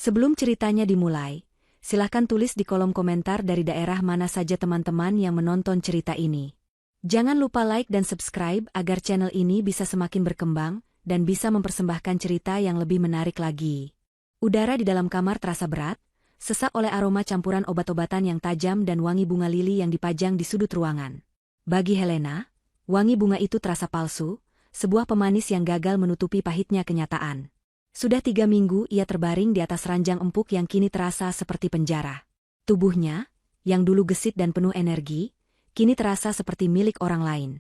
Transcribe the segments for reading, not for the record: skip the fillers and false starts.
Sebelum ceritanya dimulai, silahkan tulis di kolom komentar dari daerah mana saja teman-teman yang menonton cerita ini. Jangan lupa like dan subscribe agar channel ini bisa semakin berkembang dan bisa mempersembahkan cerita yang lebih menarik lagi. Udara di dalam kamar terasa berat, sesak oleh aroma campuran obat-obatan yang tajam dan wangi bunga lili yang dipajang di sudut ruangan. Bagi Helena, wangi bunga itu terasa palsu, sebuah pemanis yang gagal menutupi pahitnya kenyataan. Sudah 3 minggu ia terbaring di atas ranjang empuk yang kini terasa seperti penjara. Tubuhnya, yang dulu gesit dan penuh energi, kini terasa seperti milik orang lain.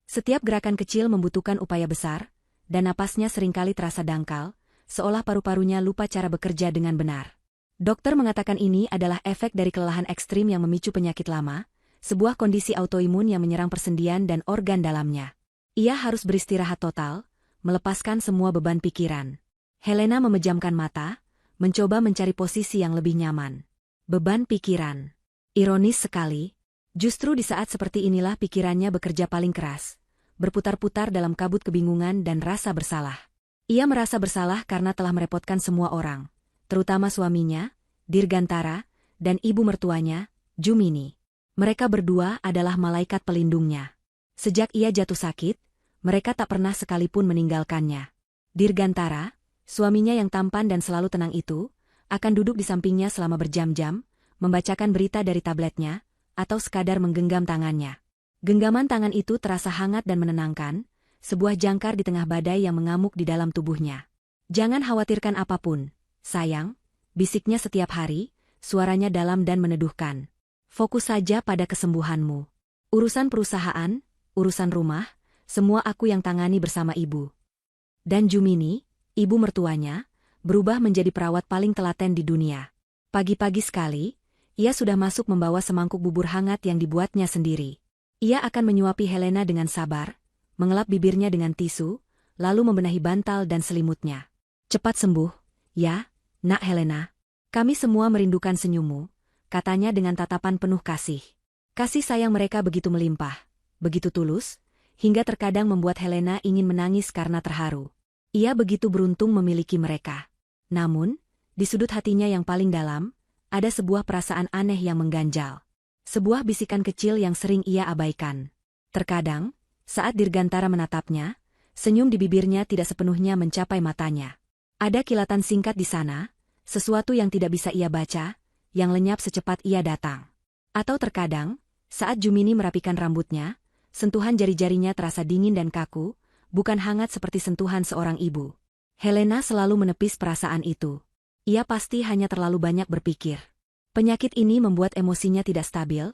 Setiap gerakan kecil membutuhkan upaya besar, dan napasnya seringkali terasa dangkal, seolah paru-parunya lupa cara bekerja dengan benar. Dokter mengatakan ini adalah efek dari kelelahan ekstrim yang memicu penyakit lama, sebuah kondisi autoimun yang menyerang persendian dan organ dalamnya. Ia harus beristirahat total, melepaskan semua beban pikiran. Helena memejamkan mata, mencoba mencari posisi yang lebih nyaman. Beban pikiran. Ironis sekali, justru di saat seperti inilah pikirannya bekerja paling keras, berputar-putar dalam kabut kebingungan dan rasa bersalah. Ia merasa bersalah karena telah merepotkan semua orang, terutama suaminya, Dirgantara, dan ibu mertuanya, Jumini. Mereka berdua adalah malaikat pelindungnya. Sejak ia jatuh sakit, mereka tak pernah sekalipun meninggalkannya. Dirgantara, suaminya yang tampan dan selalu tenang itu, akan duduk di sampingnya selama berjam-jam, membacakan berita dari tabletnya, atau sekadar menggenggam tangannya. Genggaman tangan itu terasa hangat dan menenangkan, sebuah jangkar di tengah badai yang mengamuk di dalam tubuhnya. Jangan khawatirkan apapun, sayang, bisiknya setiap hari, suaranya dalam dan meneduhkan. Fokus saja pada kesembuhanmu. Urusan perusahaan, urusan rumah, semua aku yang tangani bersama ibu. Dan Jumini, ibu mertuanya, berubah menjadi perawat paling telaten di dunia. Pagi-pagi sekali, ia sudah masuk membawa semangkuk bubur hangat yang dibuatnya sendiri. Ia akan menyuapi Helena dengan sabar, mengelap bibirnya dengan tisu, lalu membenahi bantal dan selimutnya. Cepat sembuh, ya, nak Helena. Kami semua merindukan senyummu, katanya dengan tatapan penuh kasih. Kasih sayang mereka begitu melimpah, begitu tulus, hingga terkadang membuat Helena ingin menangis karena terharu. Ia begitu beruntung memiliki mereka. Namun, di sudut hatinya yang paling dalam, ada sebuah perasaan aneh yang mengganjal. Sebuah bisikan kecil yang sering ia abaikan. Terkadang, saat Dirgantara menatapnya, senyum di bibirnya tidak sepenuhnya mencapai matanya. Ada kilatan singkat di sana, sesuatu yang tidak bisa ia baca, yang lenyap secepat ia datang. Atau terkadang, saat Jumini merapikan rambutnya, sentuhan jari-jarinya terasa dingin dan kaku, bukan hangat seperti sentuhan seorang ibu. Helena selalu menepis perasaan itu. Ia pasti hanya terlalu banyak berpikir. Penyakit ini membuat emosinya tidak stabil,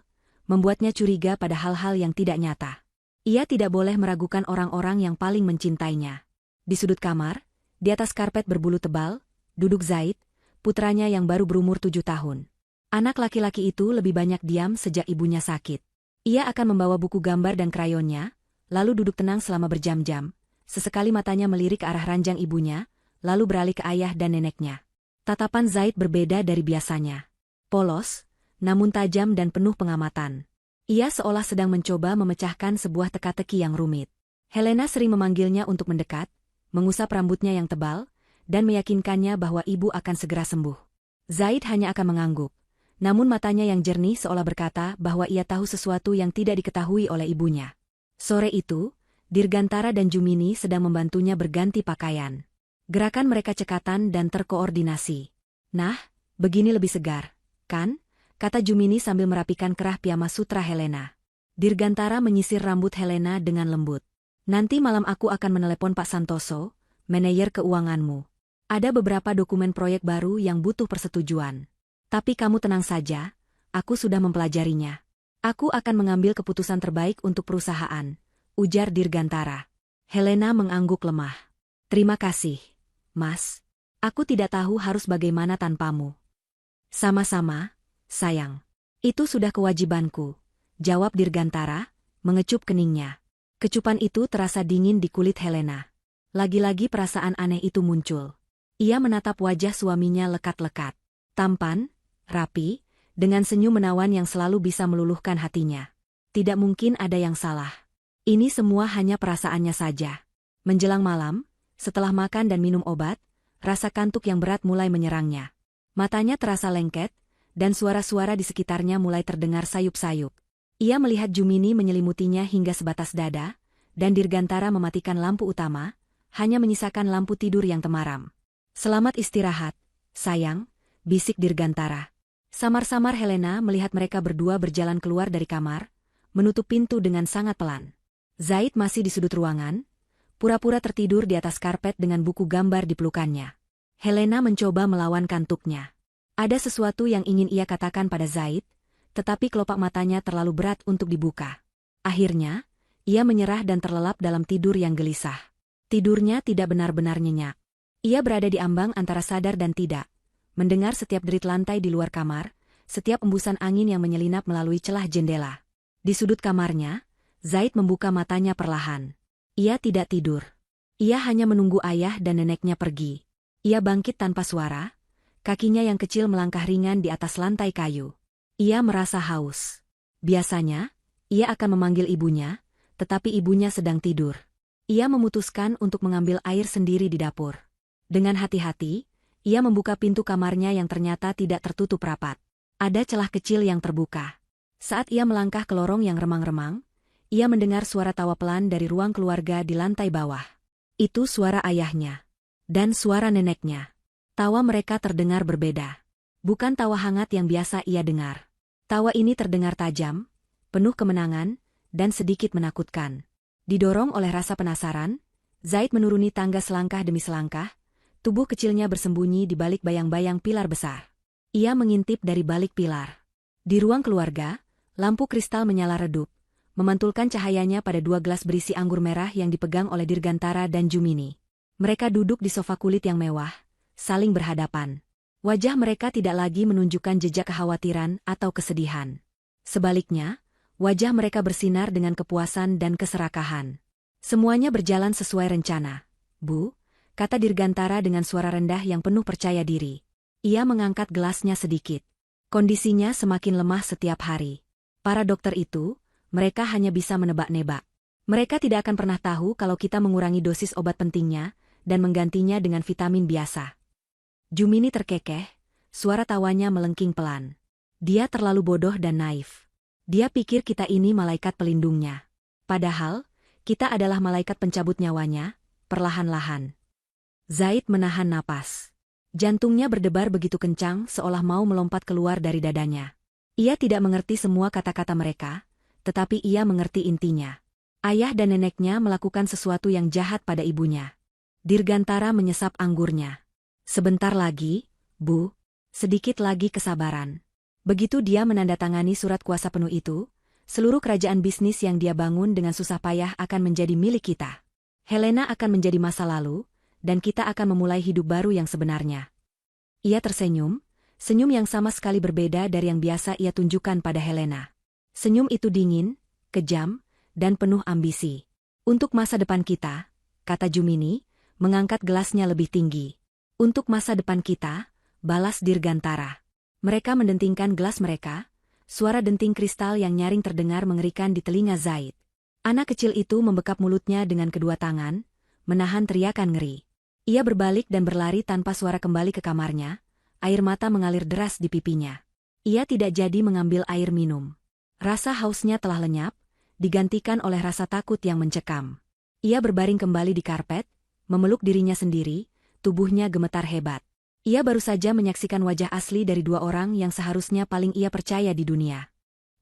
membuatnya curiga pada hal-hal yang tidak nyata. Ia tidak boleh meragukan orang-orang yang paling mencintainya. Di sudut kamar, di atas karpet berbulu tebal, duduk Zaid, putranya yang baru berumur 7 tahun. Anak laki-laki itu lebih banyak diam sejak ibunya sakit. Ia akan membawa buku gambar dan krayonnya, lalu duduk tenang selama berjam-jam, sesekali matanya melirik ke arah ranjang ibunya, lalu beralih ke ayah dan neneknya. Tatapan Zaid berbeda dari biasanya. Polos, namun tajam dan penuh pengamatan. Ia seolah sedang mencoba memecahkan sebuah teka-teki yang rumit. Helena sering memanggilnya untuk mendekat, mengusap rambutnya yang tebal, dan meyakinkannya bahwa ibu akan segera sembuh. Zaid hanya akan mengangguk, namun matanya yang jernih seolah berkata bahwa ia tahu sesuatu yang tidak diketahui oleh ibunya. Sore itu, Dirgantara dan Jumini sedang membantunya berganti pakaian. Gerakan mereka cekatan dan terkoordinasi. Nah, begini lebih segar, kan? Kata Jumini sambil merapikan kerah piyama sutra Helena. Dirgantara menyisir rambut Helena dengan lembut. Nanti malam aku akan menelepon Pak Santoso, manajer keuanganmu. Ada beberapa dokumen proyek baru yang butuh persetujuan. Tapi kamu tenang saja, aku sudah mempelajarinya. Aku akan mengambil keputusan terbaik untuk perusahaan, ujar Dirgantara. Helena mengangguk lemah. Terima kasih, Mas. Aku tidak tahu harus bagaimana tanpamu. Sama-sama, sayang. Itu sudah kewajibanku, jawab Dirgantara, mengecup keningnya. Kecupan itu terasa dingin di kulit Helena. Lagi-lagi perasaan aneh itu muncul. Ia menatap wajah suaminya lekat-lekat. Tampan, rapi, dengan senyum menawan yang selalu bisa meluluhkan hatinya. Tidak mungkin ada yang salah. Ini semua hanya perasaannya saja. Menjelang malam, setelah makan dan minum obat, rasa kantuk yang berat mulai menyerangnya. Matanya terasa lengket, dan suara-suara di sekitarnya mulai terdengar sayup-sayup. Ia melihat Jumini menyelimutinya hingga sebatas dada, dan Dirgantara mematikan lampu utama, hanya menyisakan lampu tidur yang temaram. "Selamat istirahat, sayang," bisik Dirgantara. Samar-samar Helena melihat mereka berdua berjalan keluar dari kamar, menutup pintu dengan sangat pelan. Zaid masih di sudut ruangan, pura-pura tertidur di atas karpet dengan buku gambar di pelukannya. Helena mencoba melawan kantuknya. Ada sesuatu yang ingin ia katakan pada Zaid, tetapi kelopak matanya terlalu berat untuk dibuka. Akhirnya, ia menyerah dan terlelap dalam tidur yang gelisah. Tidurnya tidak benar-benar nyenyak. Ia berada di ambang antara sadar dan tidak, mendengar setiap derit lantai di luar kamar, setiap embusan angin yang menyelinap melalui celah jendela. Di sudut kamarnya, Zaid membuka matanya perlahan. Ia tidak tidur. Ia hanya menunggu ayah dan neneknya pergi. Ia bangkit tanpa suara, kakinya yang kecil melangkah ringan di atas lantai kayu. Ia merasa haus. Biasanya, ia akan memanggil ibunya, tetapi ibunya sedang tidur. Ia memutuskan untuk mengambil air sendiri di dapur. Dengan hati-hati, ia membuka pintu kamarnya yang ternyata tidak tertutup rapat. Ada celah kecil yang terbuka. Saat ia melangkah ke lorong yang remang-remang, ia mendengar suara tawa pelan dari ruang keluarga di lantai bawah. Itu suara ayahnya. Dan suara neneknya. Tawa mereka terdengar berbeda. Bukan tawa hangat yang biasa ia dengar. Tawa ini terdengar tajam, penuh kemenangan, dan sedikit menakutkan. Didorong oleh rasa penasaran, Zaid menuruni tangga selangkah demi selangkah, tubuh kecilnya bersembunyi di balik bayang-bayang pilar besar. Ia mengintip dari balik pilar. Di ruang keluarga, lampu kristal menyala redup, memantulkan cahayanya pada 2 gelas berisi anggur merah yang dipegang oleh Dirgantara dan Jumini. Mereka duduk di sofa kulit yang mewah, saling berhadapan. Wajah mereka tidak lagi menunjukkan jejak kekhawatiran atau kesedihan. Sebaliknya, wajah mereka bersinar dengan kepuasan dan keserakahan. Semuanya berjalan sesuai rencana. "Bu," kata Dirgantara dengan suara rendah yang penuh percaya diri. Ia mengangkat gelasnya sedikit. Kondisinya semakin lemah setiap hari. Para dokter itu, mereka hanya bisa menebak-nebak. Mereka tidak akan pernah tahu kalau kita mengurangi dosis obat pentingnya dan menggantinya dengan vitamin biasa. Jumini terkekeh, suara tawanya melengking pelan. Dia terlalu bodoh dan naif. Dia pikir kita ini malaikat pelindungnya. Padahal, kita adalah malaikat pencabut nyawanya, perlahan-lahan. Zaid menahan napas. Jantungnya berdebar begitu kencang seolah mau melompat keluar dari dadanya. Ia tidak mengerti semua kata-kata mereka, tetapi ia mengerti intinya. Ayah dan neneknya melakukan sesuatu yang jahat pada ibunya. Dirgantara menyesap anggurnya. "Sebentar lagi, Bu. Sedikit lagi kesabaran." Begitu dia menandatangani surat kuasa penuh itu, seluruh kerajaan bisnis yang dia bangun dengan susah payah akan menjadi milik kita. Helena akan menjadi masa lalu, dan kita akan memulai hidup baru yang sebenarnya. Ia tersenyum, senyum yang sama sekali berbeda dari yang biasa ia tunjukkan pada Helena. Senyum itu dingin, kejam, dan penuh ambisi. "Untuk masa depan kita," kata Jumini, mengangkat gelasnya lebih tinggi. "Untuk masa depan kita," balas Dirgantara. Mereka mendentingkan gelas mereka, suara denting kristal yang nyaring terdengar mengerikan di telinga Zaid. Anak kecil itu membekap mulutnya dengan kedua tangan, menahan teriakan ngeri. Ia berbalik dan berlari tanpa suara kembali ke kamarnya, air mata mengalir deras di pipinya. Ia tidak jadi mengambil air minum. Rasa hausnya telah lenyap, digantikan oleh rasa takut yang mencekam. Ia berbaring kembali di karpet, memeluk dirinya sendiri, tubuhnya gemetar hebat. Ia baru saja menyaksikan wajah asli dari 2 orang yang seharusnya paling ia percaya di dunia.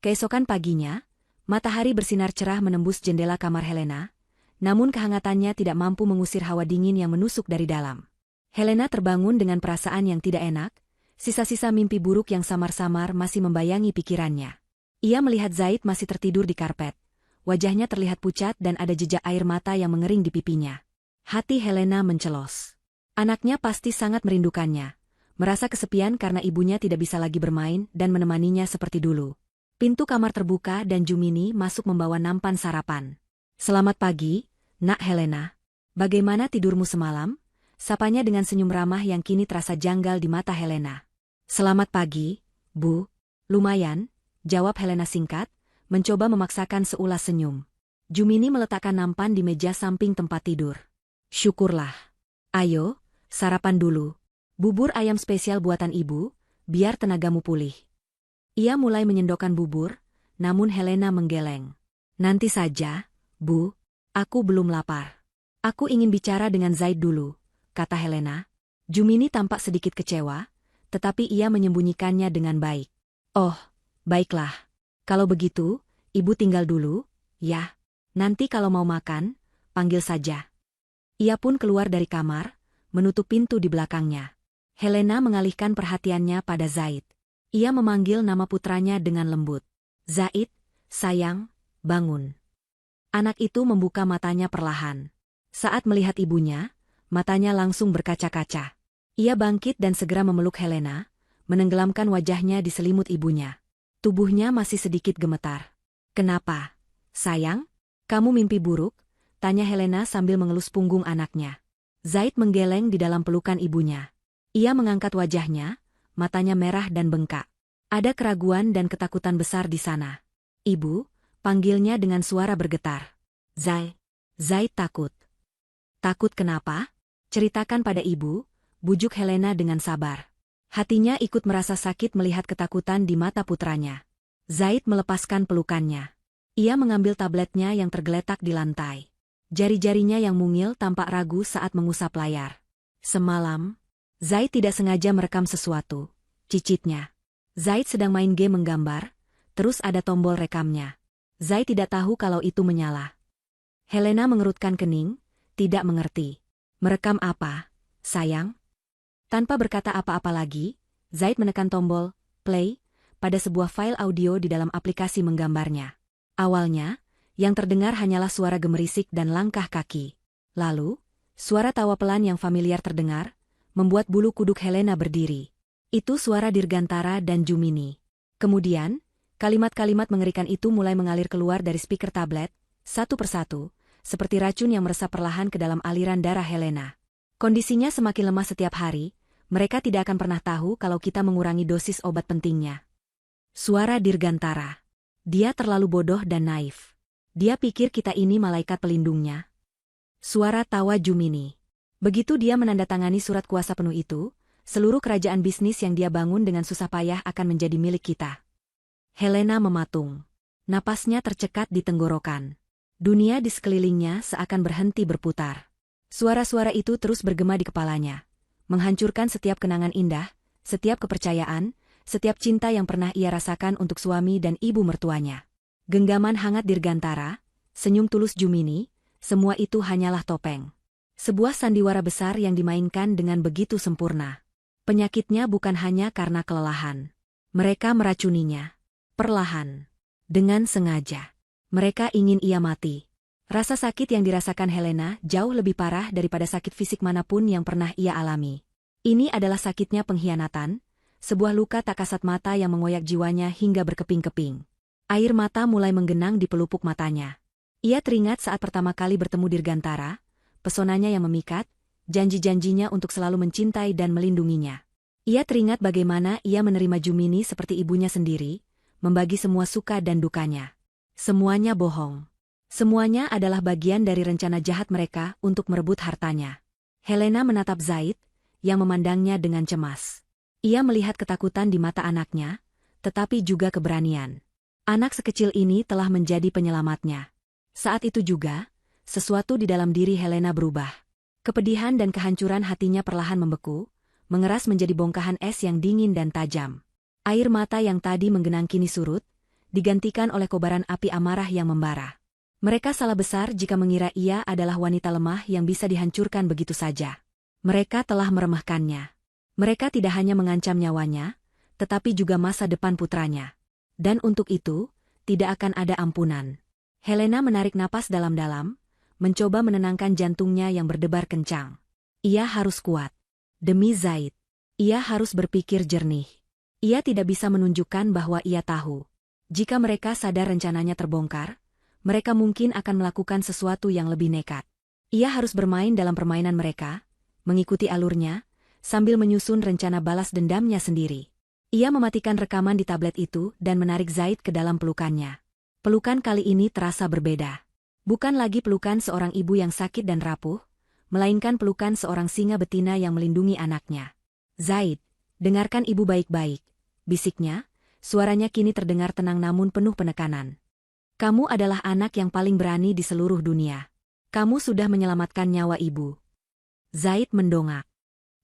Keesokan paginya, matahari bersinar cerah menembus jendela kamar Helena, namun kehangatannya tidak mampu mengusir hawa dingin yang menusuk dari dalam. Helena terbangun dengan perasaan yang tidak enak, sisa-sisa mimpi buruk yang samar-samar masih membayangi pikirannya. Ia melihat Zaid masih tertidur di karpet. Wajahnya terlihat pucat dan ada jejak air mata yang mengering di pipinya. Hati Helena mencelos. Anaknya pasti sangat merindukannya, merasa kesepian karena ibunya tidak bisa lagi bermain dan menemaninya seperti dulu. Pintu kamar terbuka dan Jumini masuk membawa nampan sarapan. "Selamat pagi, Nak Helena. Bagaimana tidurmu semalam?" Sapanya dengan senyum ramah yang kini terasa janggal di mata Helena. "Selamat pagi, Bu." "Lumayan," jawab Helena singkat, mencoba memaksakan seulas senyum. Jumini meletakkan nampan di meja samping tempat tidur. "Syukurlah. Ayo, sarapan dulu." Bubur ayam spesial buatan ibu, biar tenagamu pulih. Ia mulai menyendokkan bubur, namun Helena menggeleng. Nanti saja, Bu. Aku belum lapar. Aku ingin bicara dengan Zaid dulu, kata Helena. Jumini tampak sedikit kecewa, tetapi ia menyembunyikannya dengan baik. Oh, baiklah. Kalau begitu, ibu tinggal dulu, ya. Nanti kalau mau makan, panggil saja. Ia pun keluar dari kamar, menutup pintu di belakangnya. Helena mengalihkan perhatiannya pada Zaid. Ia memanggil nama putranya dengan lembut. Zaid, sayang, bangun. Anak itu membuka matanya perlahan. Saat melihat ibunya, matanya langsung berkaca-kaca. Ia bangkit dan segera memeluk Helena, menenggelamkan wajahnya di selimut ibunya. Tubuhnya masih sedikit gemetar. Kenapa, sayang? Kamu mimpi buruk? Tanya Helena sambil mengelus punggung anaknya. Zaid menggeleng di dalam pelukan ibunya. Ia mengangkat wajahnya, matanya merah dan bengkak. Ada keraguan dan ketakutan besar di sana. Ibu, panggilnya dengan suara bergetar. Zaid takut. Takut kenapa? Ceritakan pada ibu, bujuk Helena dengan sabar. Hatinya ikut merasa sakit melihat ketakutan di mata putranya. Zaid melepaskan pelukannya. Ia mengambil tabletnya yang tergeletak di lantai. Jari-jarinya yang mungil tampak ragu saat mengusap layar. Semalam, Zaid tidak sengaja merekam sesuatu, cicitnya. Zaid sedang main game menggambar, terus ada tombol rekamnya. Zaid tidak tahu kalau itu menyala. Helena mengerutkan kening, tidak mengerti. Merekam apa, sayang? Tanpa berkata apa-apa lagi, Zaid menekan tombol play pada sebuah file audio di dalam aplikasi menggambarnya. Awalnya, yang terdengar hanyalah suara gemerisik dan langkah kaki. Lalu, suara tawa pelan yang familiar terdengar, membuat bulu kuduk Helena berdiri. Itu suara Dirgantara dan Jumini. Kemudian, kalimat-kalimat mengerikan itu mulai mengalir keluar dari speaker tablet, satu persatu, seperti racun yang meresap perlahan ke dalam aliran darah Helena. Kondisinya semakin lemah setiap hari, mereka tidak akan pernah tahu kalau kita mengurangi dosis obat pentingnya. Suara Dirgantara. Dia terlalu bodoh dan naif. Dia pikir kita ini malaikat pelindungnya. Suara tawa Jumini. Begitu dia menandatangani surat kuasa penuh itu, seluruh kerajaan bisnis yang dia bangun dengan susah payah akan menjadi milik kita. Helena mematung. Napasnya tercekat di tenggorokan. Dunia di sekelilingnya seakan berhenti berputar. Suara-suara itu terus bergema di kepalanya, menghancurkan setiap kenangan indah, setiap kepercayaan, setiap cinta yang pernah ia rasakan untuk suami dan ibu mertuanya. Genggaman hangat Dirgantara, senyum tulus Jumini, semua itu hanyalah topeng. Sebuah sandiwara besar yang dimainkan dengan begitu sempurna. Penyakitnya bukan hanya karena kelelahan. Mereka meracuninya. Perlahan. Dengan sengaja. Mereka ingin ia mati. Rasa sakit yang dirasakan Helena jauh lebih parah daripada sakit fisik manapun yang pernah ia alami. Ini adalah sakitnya pengkhianatan, sebuah luka tak kasat mata yang mengoyak jiwanya hingga berkeping-keping. Air mata mulai menggenang di pelupuk matanya. Ia teringat saat pertama kali bertemu Dirgantara, pesonanya yang memikat, janji-janjinya untuk selalu mencintai dan melindunginya. Ia teringat bagaimana ia menerima Jumini seperti ibunya sendiri, membagi semua suka dan dukanya. Semuanya bohong. Semuanya adalah bagian dari rencana jahat mereka untuk merebut hartanya. Helena menatap Zaid, yang memandangnya dengan cemas. Ia melihat ketakutan di mata anaknya, tetapi juga keberanian. Anak sekecil ini telah menjadi penyelamatnya. Saat itu juga, sesuatu di dalam diri Helena berubah. Kepedihan dan kehancuran hatinya perlahan membeku, mengeras menjadi bongkahan es yang dingin dan tajam. Air mata yang tadi menggenang kini surut, digantikan oleh kobaran api amarah yang membara. Mereka salah besar jika mengira ia adalah wanita lemah yang bisa dihancurkan begitu saja. Mereka telah meremehkannya. Mereka tidak hanya mengancam nyawanya, tetapi juga masa depan putranya. Dan untuk itu, tidak akan ada ampunan. Helena menarik napas dalam-dalam, mencoba menenangkan jantungnya yang berdebar kencang. Ia harus kuat. Demi Zaid. Ia harus berpikir jernih. Ia tidak bisa menunjukkan bahwa ia tahu. Jika mereka sadar rencananya terbongkar, mereka mungkin akan melakukan sesuatu yang lebih nekat. Ia harus bermain dalam permainan mereka, mengikuti alurnya, sambil menyusun rencana balas dendamnya sendiri. Ia mematikan rekaman di tablet itu dan menarik Zaid ke dalam pelukannya. Pelukan kali ini terasa berbeda. Bukan lagi pelukan seorang ibu yang sakit dan rapuh, melainkan pelukan seorang singa betina yang melindungi anaknya. Zaid, dengarkan ibu baik-baik, bisiknya, suaranya kini terdengar tenang namun penuh penekanan. Kamu adalah anak yang paling berani di seluruh dunia. Kamu sudah menyelamatkan nyawa ibu. Zaid mendongak.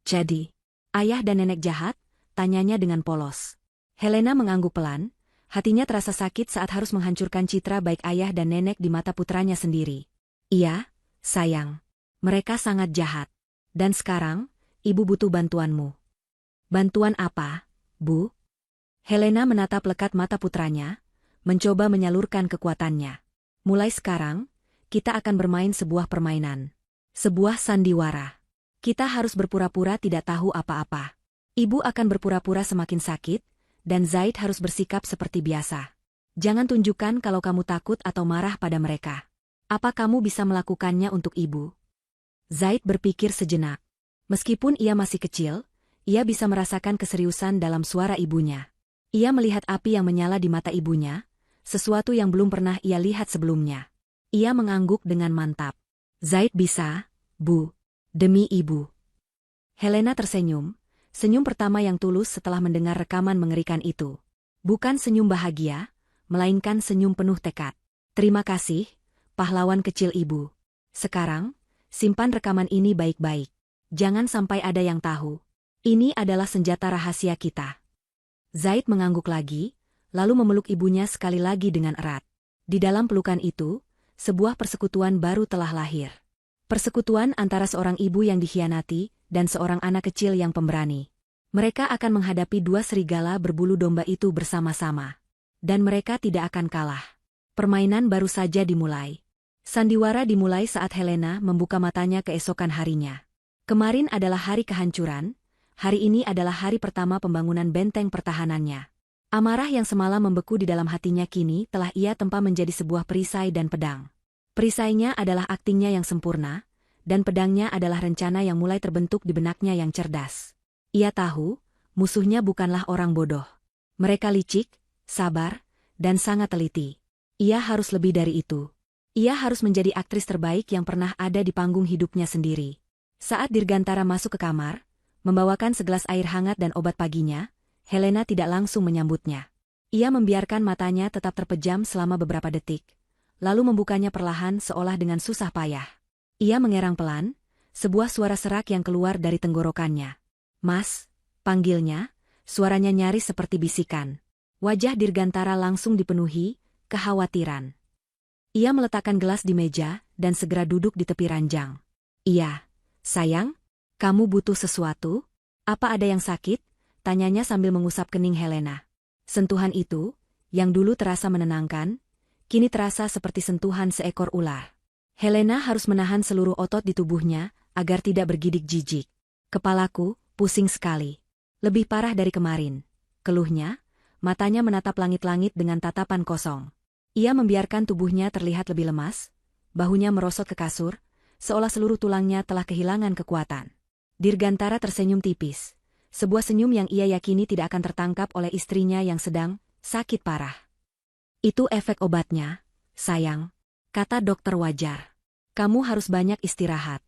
Jadi, ayah dan nenek jahat? Tanyanya dengan polos. Helena mengangguk pelan, hatinya terasa sakit saat harus menghancurkan citra baik ayah dan nenek di mata putranya sendiri. Iya, sayang. Mereka sangat jahat. Dan sekarang, ibu butuh bantuanmu. Bantuan apa, Bu? Helena menatap lekat mata putranya, mencoba menyalurkan kekuatannya. Mulai sekarang, kita akan bermain sebuah permainan. Sebuah sandiwara. Kita harus berpura-pura tidak tahu apa-apa. Ibu akan berpura-pura semakin sakit, dan Zaid harus bersikap seperti biasa. Jangan tunjukkan kalau kamu takut atau marah pada mereka. Apa kamu bisa melakukannya untuk ibu? Zaid berpikir sejenak. Meskipun ia masih kecil, ia bisa merasakan keseriusan dalam suara ibunya. Ia melihat api yang menyala di mata ibunya, sesuatu yang belum pernah ia lihat sebelumnya. Ia mengangguk dengan mantap. Zaid bisa, Bu. Demi ibu. Helena tersenyum, senyum pertama yang tulus setelah mendengar rekaman mengerikan itu. Bukan senyum bahagia, melainkan senyum penuh tekad. Terima kasih, pahlawan kecil ibu. Sekarang, simpan rekaman ini baik-baik. Jangan sampai ada yang tahu. Ini adalah senjata rahasia kita. Zaid mengangguk lagi, lalu memeluk ibunya sekali lagi dengan erat. Di dalam pelukan itu, sebuah persekutuan baru telah lahir. Persekutuan antara seorang ibu yang dikhianati dan seorang anak kecil yang pemberani. Mereka akan menghadapi dua serigala berbulu domba itu bersama-sama. Dan mereka tidak akan kalah. Permainan baru saja dimulai. Sandiwara dimulai saat Helena membuka matanya keesokan harinya. Kemarin adalah hari kehancuran, hari ini adalah hari pertama pembangunan benteng pertahanannya. Amarah yang semalam membeku di dalam hatinya kini telah ia tempa menjadi sebuah perisai dan pedang. Perisainya adalah aktingnya yang sempurna, dan pedangnya adalah rencana yang mulai terbentuk di benaknya yang cerdas. Ia tahu, musuhnya bukanlah orang bodoh. Mereka licik, sabar, dan sangat teliti. Ia harus lebih dari itu. Ia harus menjadi aktris terbaik yang pernah ada di panggung hidupnya sendiri. Saat Dirgantara masuk ke kamar, membawakan segelas air hangat dan obat paginya, Helena tidak langsung menyambutnya. Ia membiarkan matanya tetap terpejam selama beberapa detik, lalu membukanya perlahan seolah dengan susah payah. Ia mengerang pelan, sebuah suara serak yang keluar dari tenggorokannya. "Mas," panggilnya, suaranya nyaris seperti bisikan. Wajah Dirgantara langsung dipenuhi kekhawatiran. Ia meletakkan gelas di meja dan segera duduk di tepi ranjang. "Iya, sayang, kamu butuh sesuatu? Apa ada yang sakit?" tanyanya sambil mengusap kening Helena. Sentuhan itu, yang dulu terasa menenangkan, kini terasa seperti sentuhan seekor ular. Helena harus menahan seluruh otot di tubuhnya agar tidak bergidik jijik. "Kepalaku pusing sekali. Lebih parah dari kemarin," keluhnya, matanya menatap langit-langit dengan tatapan kosong. Ia membiarkan tubuhnya terlihat lebih lemas, bahunya merosot ke kasur, seolah seluruh tulangnya telah kehilangan kekuatan. Dirgantara tersenyum tipis, sebuah senyum yang ia yakini tidak akan tertangkap oleh istrinya yang sedang sakit parah. "Itu efek obatnya, sayang," kata dokter wajar. "Kamu harus banyak istirahat."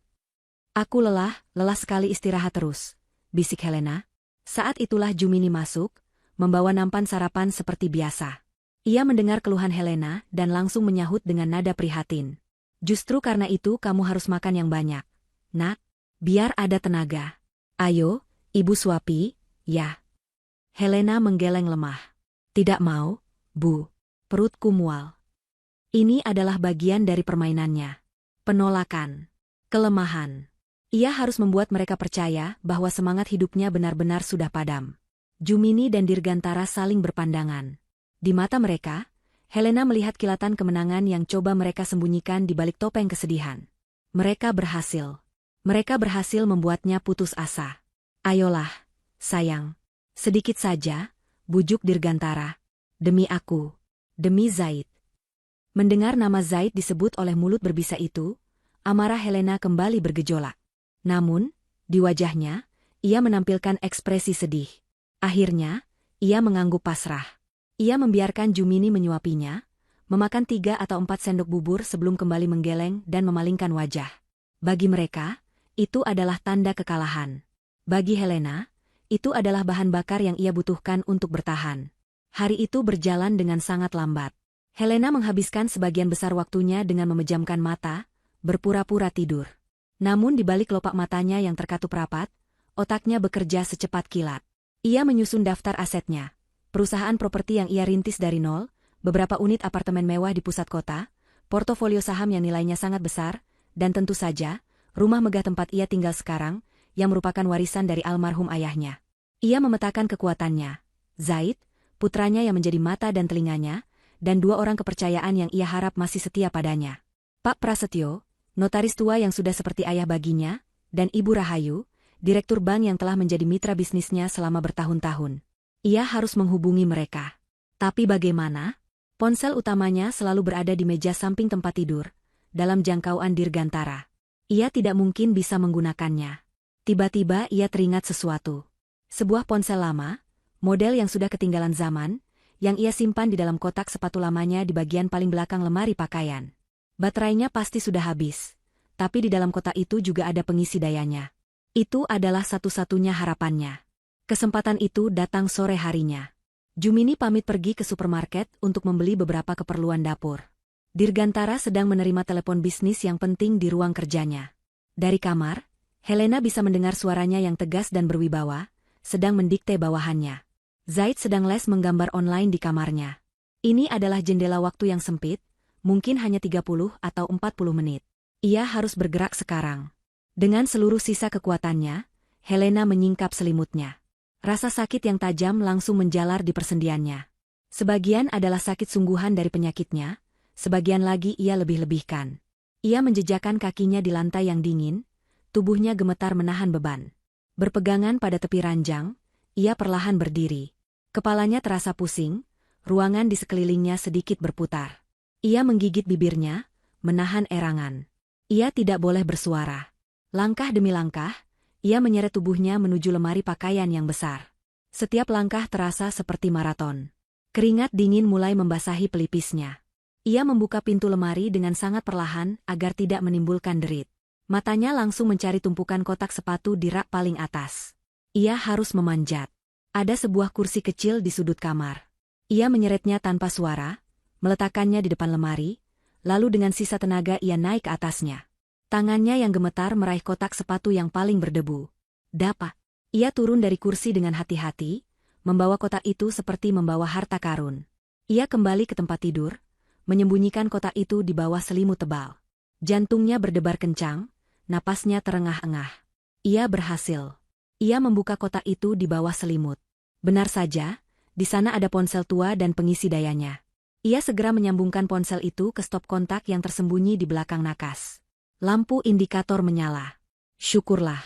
"Aku lelah sekali istirahat terus," bisik Helena. Saat itulah Jumini masuk, membawa nampan sarapan seperti biasa. Ia mendengar keluhan Helena dan langsung menyahut dengan nada prihatin. "Justru karena itu kamu harus makan yang banyak, Nak, biar ada tenaga. Ayo, ibu suapi, ya." Helena menggeleng lemah. "Tidak mau, Bu. Perutku mual." Ini adalah bagian dari permainannya. Penolakan. Kelemahan. Ia harus membuat mereka percaya bahwa semangat hidupnya benar-benar sudah padam. Jumini dan Dirgantara saling berpandangan. Di mata mereka, Helena melihat kilatan kemenangan yang coba mereka sembunyikan di balik topeng kesedihan. Mereka berhasil. Mereka berhasil membuatnya putus asa. "Ayolah, sayang. Sedikit saja," bujuk Dirgantara. "Demi aku. Demi Zaid." Mendengar nama Zaid disebut oleh mulut berbisa itu, amarah Helena kembali bergejolak. Namun, di wajahnya, ia menampilkan ekspresi sedih. Akhirnya, ia mengangguk pasrah. Ia membiarkan Jumini menyuapinya, memakan 3 atau 4 sendok bubur sebelum kembali menggeleng dan memalingkan wajah. Bagi mereka, itu adalah tanda kekalahan. Bagi Helena, Itu adalah bahan bakar yang ia butuhkan untuk bertahan. Hari itu berjalan dengan sangat lambat. Helena menghabiskan sebagian besar waktunya dengan memejamkan mata, berpura-pura tidur. Namun di balik kelopak matanya yang terkatup rapat, otaknya bekerja secepat kilat. Ia menyusun daftar asetnya, perusahaan properti yang ia rintis dari nol, beberapa unit apartemen mewah di pusat kota, portofolio saham yang nilainya sangat besar, dan tentu saja, rumah megah tempat ia tinggal sekarang, yang merupakan warisan dari almarhum ayahnya. Ia memetakan kekuatannya, Zaid, putranya yang menjadi mata dan telinganya, dan dua orang kepercayaan yang ia harap masih setia padanya. Pak Prasetyo, notaris tua yang sudah seperti ayah baginya, dan Ibu Rahayu, direktur bank yang telah menjadi mitra bisnisnya selama bertahun-tahun. Ia harus menghubungi mereka. Tapi bagaimana? Ponsel utamanya selalu berada di meja samping tempat tidur, dalam jangkauan Dirgantara. Ia tidak mungkin bisa menggunakannya. Tiba-tiba ia teringat sesuatu. Sebuah ponsel lama, model yang sudah ketinggalan zaman, yang ia simpan di dalam kotak sepatu lamanya di bagian paling belakang lemari pakaian. Baterainya pasti sudah habis, tapi di dalam kotak itu juga ada pengisi dayanya. Itu adalah satu-satunya harapannya. Kesempatan itu datang sore harinya. Jumini pamit pergi ke supermarket untuk membeli beberapa keperluan dapur. Dirgantara sedang menerima telepon bisnis yang penting di ruang kerjanya. Dari kamar, Helena bisa mendengar suaranya yang tegas dan berwibawa, sedang mendikte bawahannya. Zaid sedang les menggambar online di kamarnya. Ini adalah jendela waktu yang sempit, mungkin hanya 30 atau 40 menit. Ia harus bergerak sekarang. Dengan seluruh sisa kekuatannya, Helena menyingkap selimutnya. Rasa sakit yang tajam langsung menjalar di persendiannya. Sebagian adalah sakit sungguhan dari penyakitnya, sebagian lagi ia lebih-lebihkan. Ia menjejakkan kakinya di lantai yang dingin, tubuhnya gemetar menahan beban. Berpegangan pada tepi ranjang, ia perlahan berdiri. Kepalanya terasa pusing, ruangan di sekelilingnya sedikit berputar. Ia menggigit bibirnya, menahan erangan. Ia tidak boleh bersuara. Langkah demi langkah, ia menyeret tubuhnya menuju lemari pakaian yang besar. Setiap langkah terasa seperti maraton. Keringat dingin mulai membasahi pelipisnya. Ia membuka pintu lemari dengan sangat perlahan agar tidak menimbulkan derit. Matanya langsung mencari tumpukan kotak sepatu di rak paling atas. Ia harus memanjat. Ada sebuah kursi kecil di sudut kamar. Ia menyeretnya tanpa suara, meletakkannya di depan lemari, lalu dengan sisa tenaga ia naik ke atasnya. Tangannya yang gemetar meraih kotak sepatu yang paling berdebu. Dapat. Ia turun dari kursi dengan hati-hati, membawa kotak itu seperti membawa harta karun. Ia kembali ke tempat tidur, menyembunyikan kotak itu di bawah selimut tebal. Jantungnya berdebar kencang, napasnya terengah-engah. Ia berhasil. Ia membuka kotak itu di bawah selimut. Benar saja, di sana ada ponsel tua dan pengisi dayanya. Ia segera menyambungkan ponsel itu ke stop kontak yang tersembunyi di belakang nakas. Lampu indikator menyala. Syukurlah.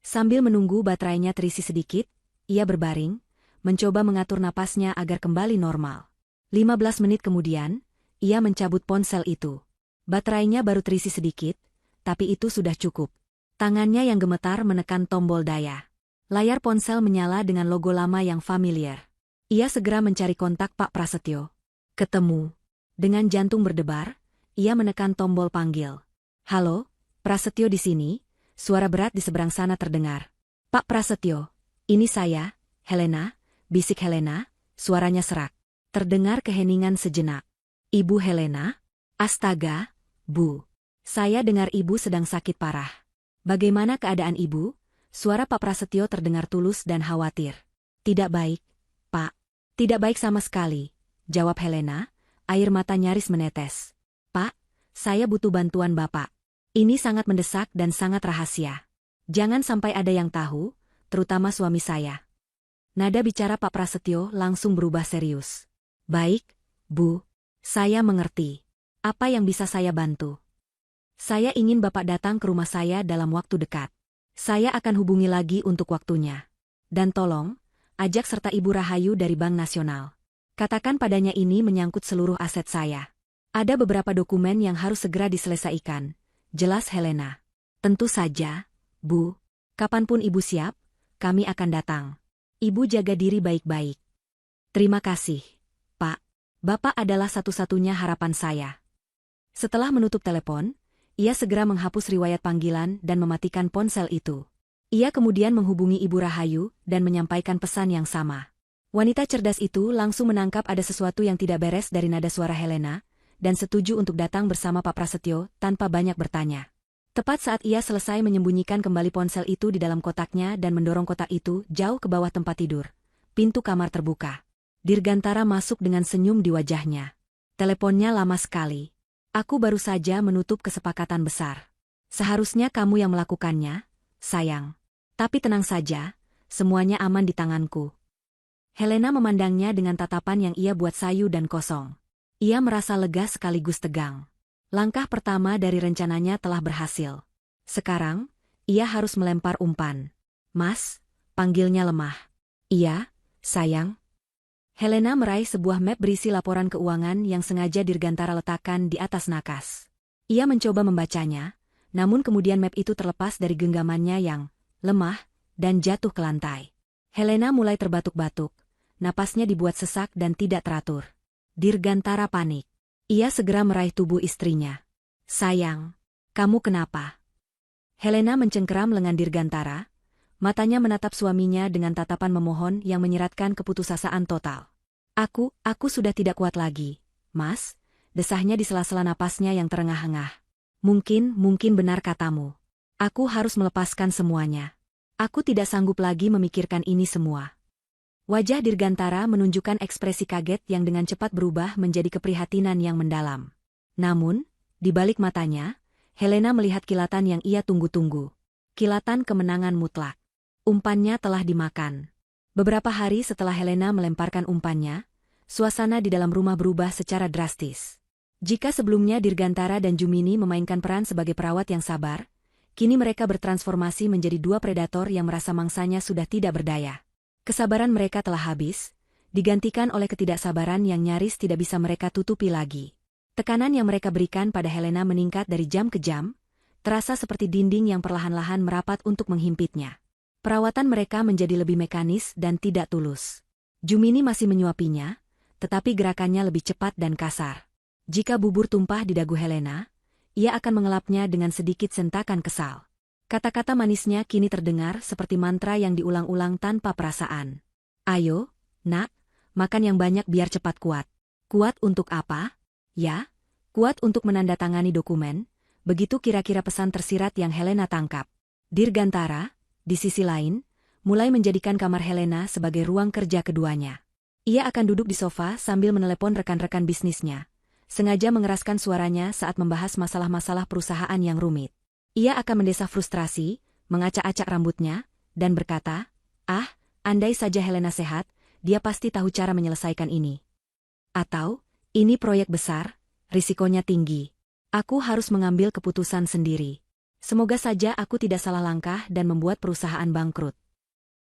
Sambil menunggu baterainya terisi sedikit, ia berbaring, mencoba mengatur napasnya agar kembali normal. 15 menit kemudian, ia mencabut ponsel itu. Baterainya baru terisi sedikit, tapi itu sudah cukup. Tangannya yang gemetar menekan tombol daya. Layar ponsel menyala dengan logo lama yang familiar. Ia segera mencari kontak Pak Prasetyo. Ketemu. Dengan jantung berdebar, ia menekan tombol panggil. Halo, Prasetyo di sini, suara berat di seberang sana terdengar. Pak Prasetyo, ini saya, Helena, bisik Helena, suaranya serak. Terdengar keheningan sejenak. Ibu Helena? Astaga, Bu. Saya dengar ibu sedang sakit parah. Bagaimana keadaan ibu? Suara Pak Prasetyo terdengar tulus dan khawatir. Tidak baik, Pak. Tidak baik sama sekali, jawab Helena, air mata nyaris menetes. Pak, saya butuh bantuan Bapak. Ini sangat mendesak dan sangat rahasia. Jangan sampai ada yang tahu, terutama suami saya. Nada bicara Pak Prasetyo langsung berubah serius. Baik, Bu. Saya mengerti. Apa yang bisa saya bantu? Saya ingin Bapak datang ke rumah saya dalam waktu dekat. Saya akan hubungi lagi untuk waktunya. Dan tolong, ajak serta Ibu Rahayu dari Bank Nasional. Katakan padanya ini menyangkut seluruh aset saya. Ada beberapa dokumen yang harus segera diselesaikan. Jelas Helena. Tentu saja, Bu. Kapanpun Ibu siap, kami akan datang. Ibu jaga diri baik-baik. Terima kasih, Pak. Bapak adalah satu-satunya harapan saya. Setelah menutup telepon, ia segera menghapus riwayat panggilan dan mematikan ponsel itu. Ia kemudian menghubungi Ibu Rahayu dan menyampaikan pesan yang sama. Wanita cerdas itu langsung menangkap ada sesuatu yang tidak beres dari nada suara Helena, dan setuju untuk datang bersama Pak Prasetyo tanpa banyak bertanya. Tepat saat ia selesai menyembunyikan kembali ponsel itu di dalam kotaknya dan mendorong kotak itu jauh ke bawah tempat tidur, pintu kamar terbuka. Dirgantara masuk dengan senyum di wajahnya. Teleponnya lama sekali. Aku baru saja menutup kesepakatan besar. Seharusnya kamu yang melakukannya, sayang. Tapi tenang saja, semuanya aman di tanganku. Helena memandangnya dengan tatapan yang ia buat sayu dan kosong. Ia merasa lega sekaligus tegang. Langkah pertama dari rencananya telah berhasil. Sekarang, ia harus melempar umpan. Mas, panggilnya lemah. Iya, sayang. Helena meraih sebuah map berisi laporan keuangan yang sengaja Dirgantara letakkan di atas nakas. Ia mencoba membacanya, namun kemudian map itu terlepas dari genggamannya yang lemah dan jatuh ke lantai. Helena mulai terbatuk-batuk. Napasnya dibuat sesak dan tidak teratur. Dirgantara panik. Ia segera meraih tubuh istrinya. Sayang, kamu kenapa? Helena mencengkeram lengan Dirgantara. Matanya menatap suaminya dengan tatapan memohon yang menyeratkan keputusasaan total. Aku sudah tidak kuat lagi, Mas, desahnya di sela-sela napasnya yang terengah-engah. Mungkin benar katamu. Aku harus melepaskan semuanya. Aku tidak sanggup lagi memikirkan ini semua. Wajah Dirgantara menunjukkan ekspresi kaget yang dengan cepat berubah menjadi keprihatinan yang mendalam. Namun, di balik matanya, Helena melihat kilatan yang ia tunggu-tunggu. Kilatan kemenangan mutlak. Umpannya telah dimakan. Beberapa hari setelah Helena melemparkan umpannya, suasana di dalam rumah berubah secara drastis. Jika sebelumnya Dirgantara dan Jumini memainkan peran sebagai perawat yang sabar, kini mereka bertransformasi menjadi dua predator yang merasa mangsanya sudah tidak berdaya. Kesabaran mereka telah habis, digantikan oleh ketidaksabaran yang nyaris tidak bisa mereka tutupi lagi. Tekanan yang mereka berikan pada Helena meningkat dari jam ke jam, terasa seperti dinding yang perlahan-lahan merapat untuk menghimpitnya. Perawatan mereka menjadi lebih mekanis dan tidak tulus. Jumini masih menyuapinya, tetapi gerakannya lebih cepat dan kasar. Jika bubur tumpah di dagu Helena, ia akan mengelapnya dengan sedikit sentakan kesal. Kata-kata manisnya kini terdengar seperti mantra yang diulang-ulang tanpa perasaan. Ayo, nak, makan yang banyak biar cepat kuat. Kuat untuk apa? Ya, kuat untuk menandatangani dokumen. Begitu kira-kira pesan tersirat yang Helena tangkap. Dirgantara, di sisi lain, mulai menjadikan kamar Helena sebagai ruang kerja keduanya. Ia akan duduk di sofa sambil menelepon rekan-rekan bisnisnya. Sengaja mengeraskan suaranya saat membahas masalah-masalah perusahaan yang rumit. Ia akan mendesah frustrasi, mengacak-acak rambutnya, dan berkata, andai saja Helena sehat, dia pasti tahu cara menyelesaikan ini. Atau, ini proyek besar, risikonya tinggi. Aku harus mengambil keputusan sendiri. Semoga saja aku tidak salah langkah dan membuat perusahaan bangkrut.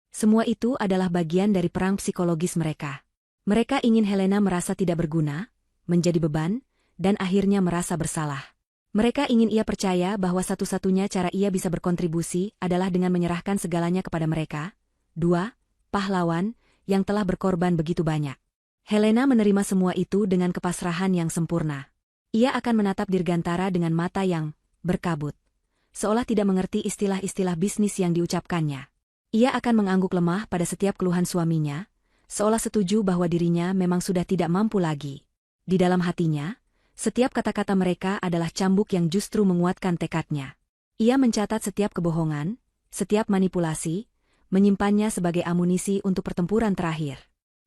Semua itu adalah bagian dari perang psikologis mereka. Mereka ingin Helena merasa tidak berguna, menjadi beban, dan akhirnya merasa bersalah. Mereka ingin ia percaya bahwa satu-satunya cara ia bisa berkontribusi adalah dengan menyerahkan segalanya kepada mereka. Dua pahlawan yang telah berkorban begitu banyak. Helena menerima semua itu dengan kepasrahan yang sempurna. Ia akan menatap Dirgantara dengan mata yang berkabut, seolah tidak mengerti istilah-istilah bisnis yang diucapkannya. Ia akan mengangguk lemah pada setiap keluhan suaminya, seolah setuju bahwa dirinya memang sudah tidak mampu lagi. Di dalam hatinya, setiap kata-kata mereka adalah cambuk yang justru menguatkan tekadnya. Ia mencatat setiap kebohongan, setiap manipulasi, menyimpannya sebagai amunisi untuk pertempuran terakhir.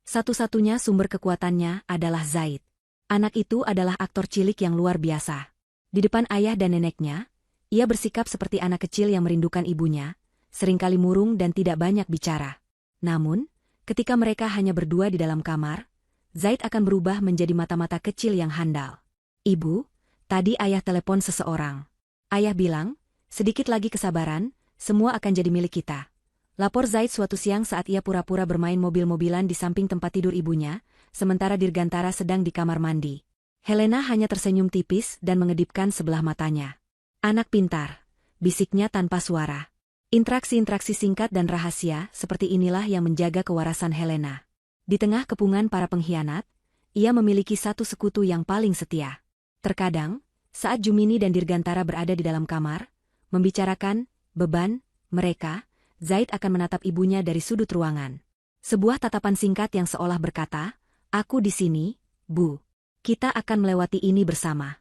Satu-satunya sumber kekuatannya adalah Zaid. Anak itu adalah aktor cilik yang luar biasa. Di depan ayah dan neneknya, ia bersikap seperti anak kecil yang merindukan ibunya, seringkali murung dan tidak banyak bicara. Namun, ketika mereka hanya berdua di dalam kamar, Zaid akan berubah menjadi mata-mata kecil yang handal. Ibu, tadi ayah telepon seseorang. Ayah bilang, sedikit lagi kesabaran, semua akan jadi milik kita. Lapor Zaid suatu siang saat ia pura-pura bermain mobil-mobilan di samping tempat tidur ibunya, sementara Dirgantara sedang di kamar mandi. Helena hanya tersenyum tipis dan mengedipkan sebelah matanya. Anak pintar, bisiknya tanpa suara. Interaksi-interaksi singkat dan rahasia seperti inilah yang menjaga kewarasan Helena. Di tengah kepungan para pengkhianat, ia memiliki satu sekutu yang paling setia. Terkadang, saat Jumini dan Dirgantara berada di dalam kamar, membicarakan beban mereka, Zaid akan menatap ibunya dari sudut ruangan. Sebuah tatapan singkat yang seolah berkata, "Aku di sini, Bu. Kita akan melewati ini bersama."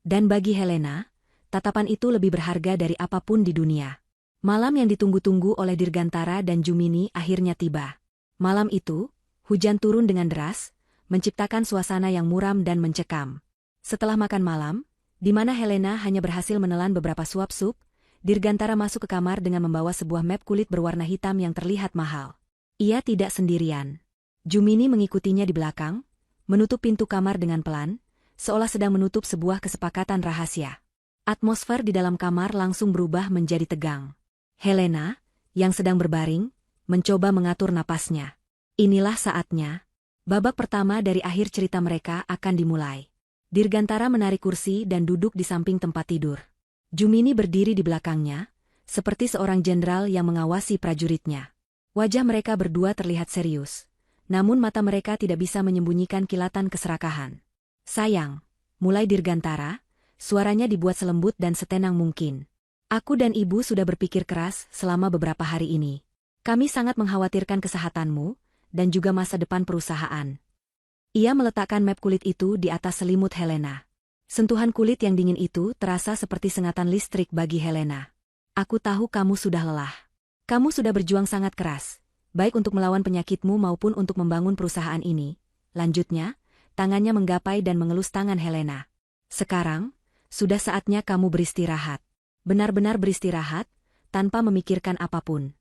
Dan bagi Helena, tatapan itu lebih berharga dari apapun di dunia. Malam yang ditunggu-tunggu oleh Dirgantara dan Jumini akhirnya tiba. Malam itu, hujan turun dengan deras, menciptakan suasana yang muram dan mencekam. Setelah makan malam, di mana Helena hanya berhasil menelan beberapa suap sup, Dirgantara masuk ke kamar dengan membawa sebuah map kulit berwarna hitam yang terlihat mahal. Ia tidak sendirian. Jumini mengikutinya di belakang, menutup pintu kamar dengan pelan, seolah sedang menutup sebuah kesepakatan rahasia. Atmosfer di dalam kamar langsung berubah menjadi tegang. Helena, yang sedang berbaring, mencoba mengatur napasnya. Inilah saatnya. Babak pertama dari akhir cerita mereka akan dimulai. Dirgantara menarik kursi dan duduk di samping tempat tidur. Jumini berdiri di belakangnya, seperti seorang jenderal yang mengawasi prajuritnya. Wajah mereka berdua terlihat serius, namun mata mereka tidak bisa menyembunyikan kilatan keserakahan. "Sayang," mulai Dirgantara, suaranya dibuat selembut dan setenang mungkin. "Aku dan ibu sudah berpikir keras selama beberapa hari ini. Kami sangat mengkhawatirkan kesehatanmu, dan juga masa depan perusahaan." Ia meletakkan map kulit itu di atas selimut Helena. Sentuhan kulit yang dingin itu terasa seperti sengatan listrik bagi Helena. "Aku tahu kamu sudah lelah. Kamu sudah berjuang sangat keras, baik untuk melawan penyakitmu maupun untuk membangun perusahaan ini." Lanjutnya, tangannya menggapai dan mengelus tangan Helena. "Sekarang, sudah saatnya kamu beristirahat. Benar-benar beristirahat, tanpa memikirkan apapun."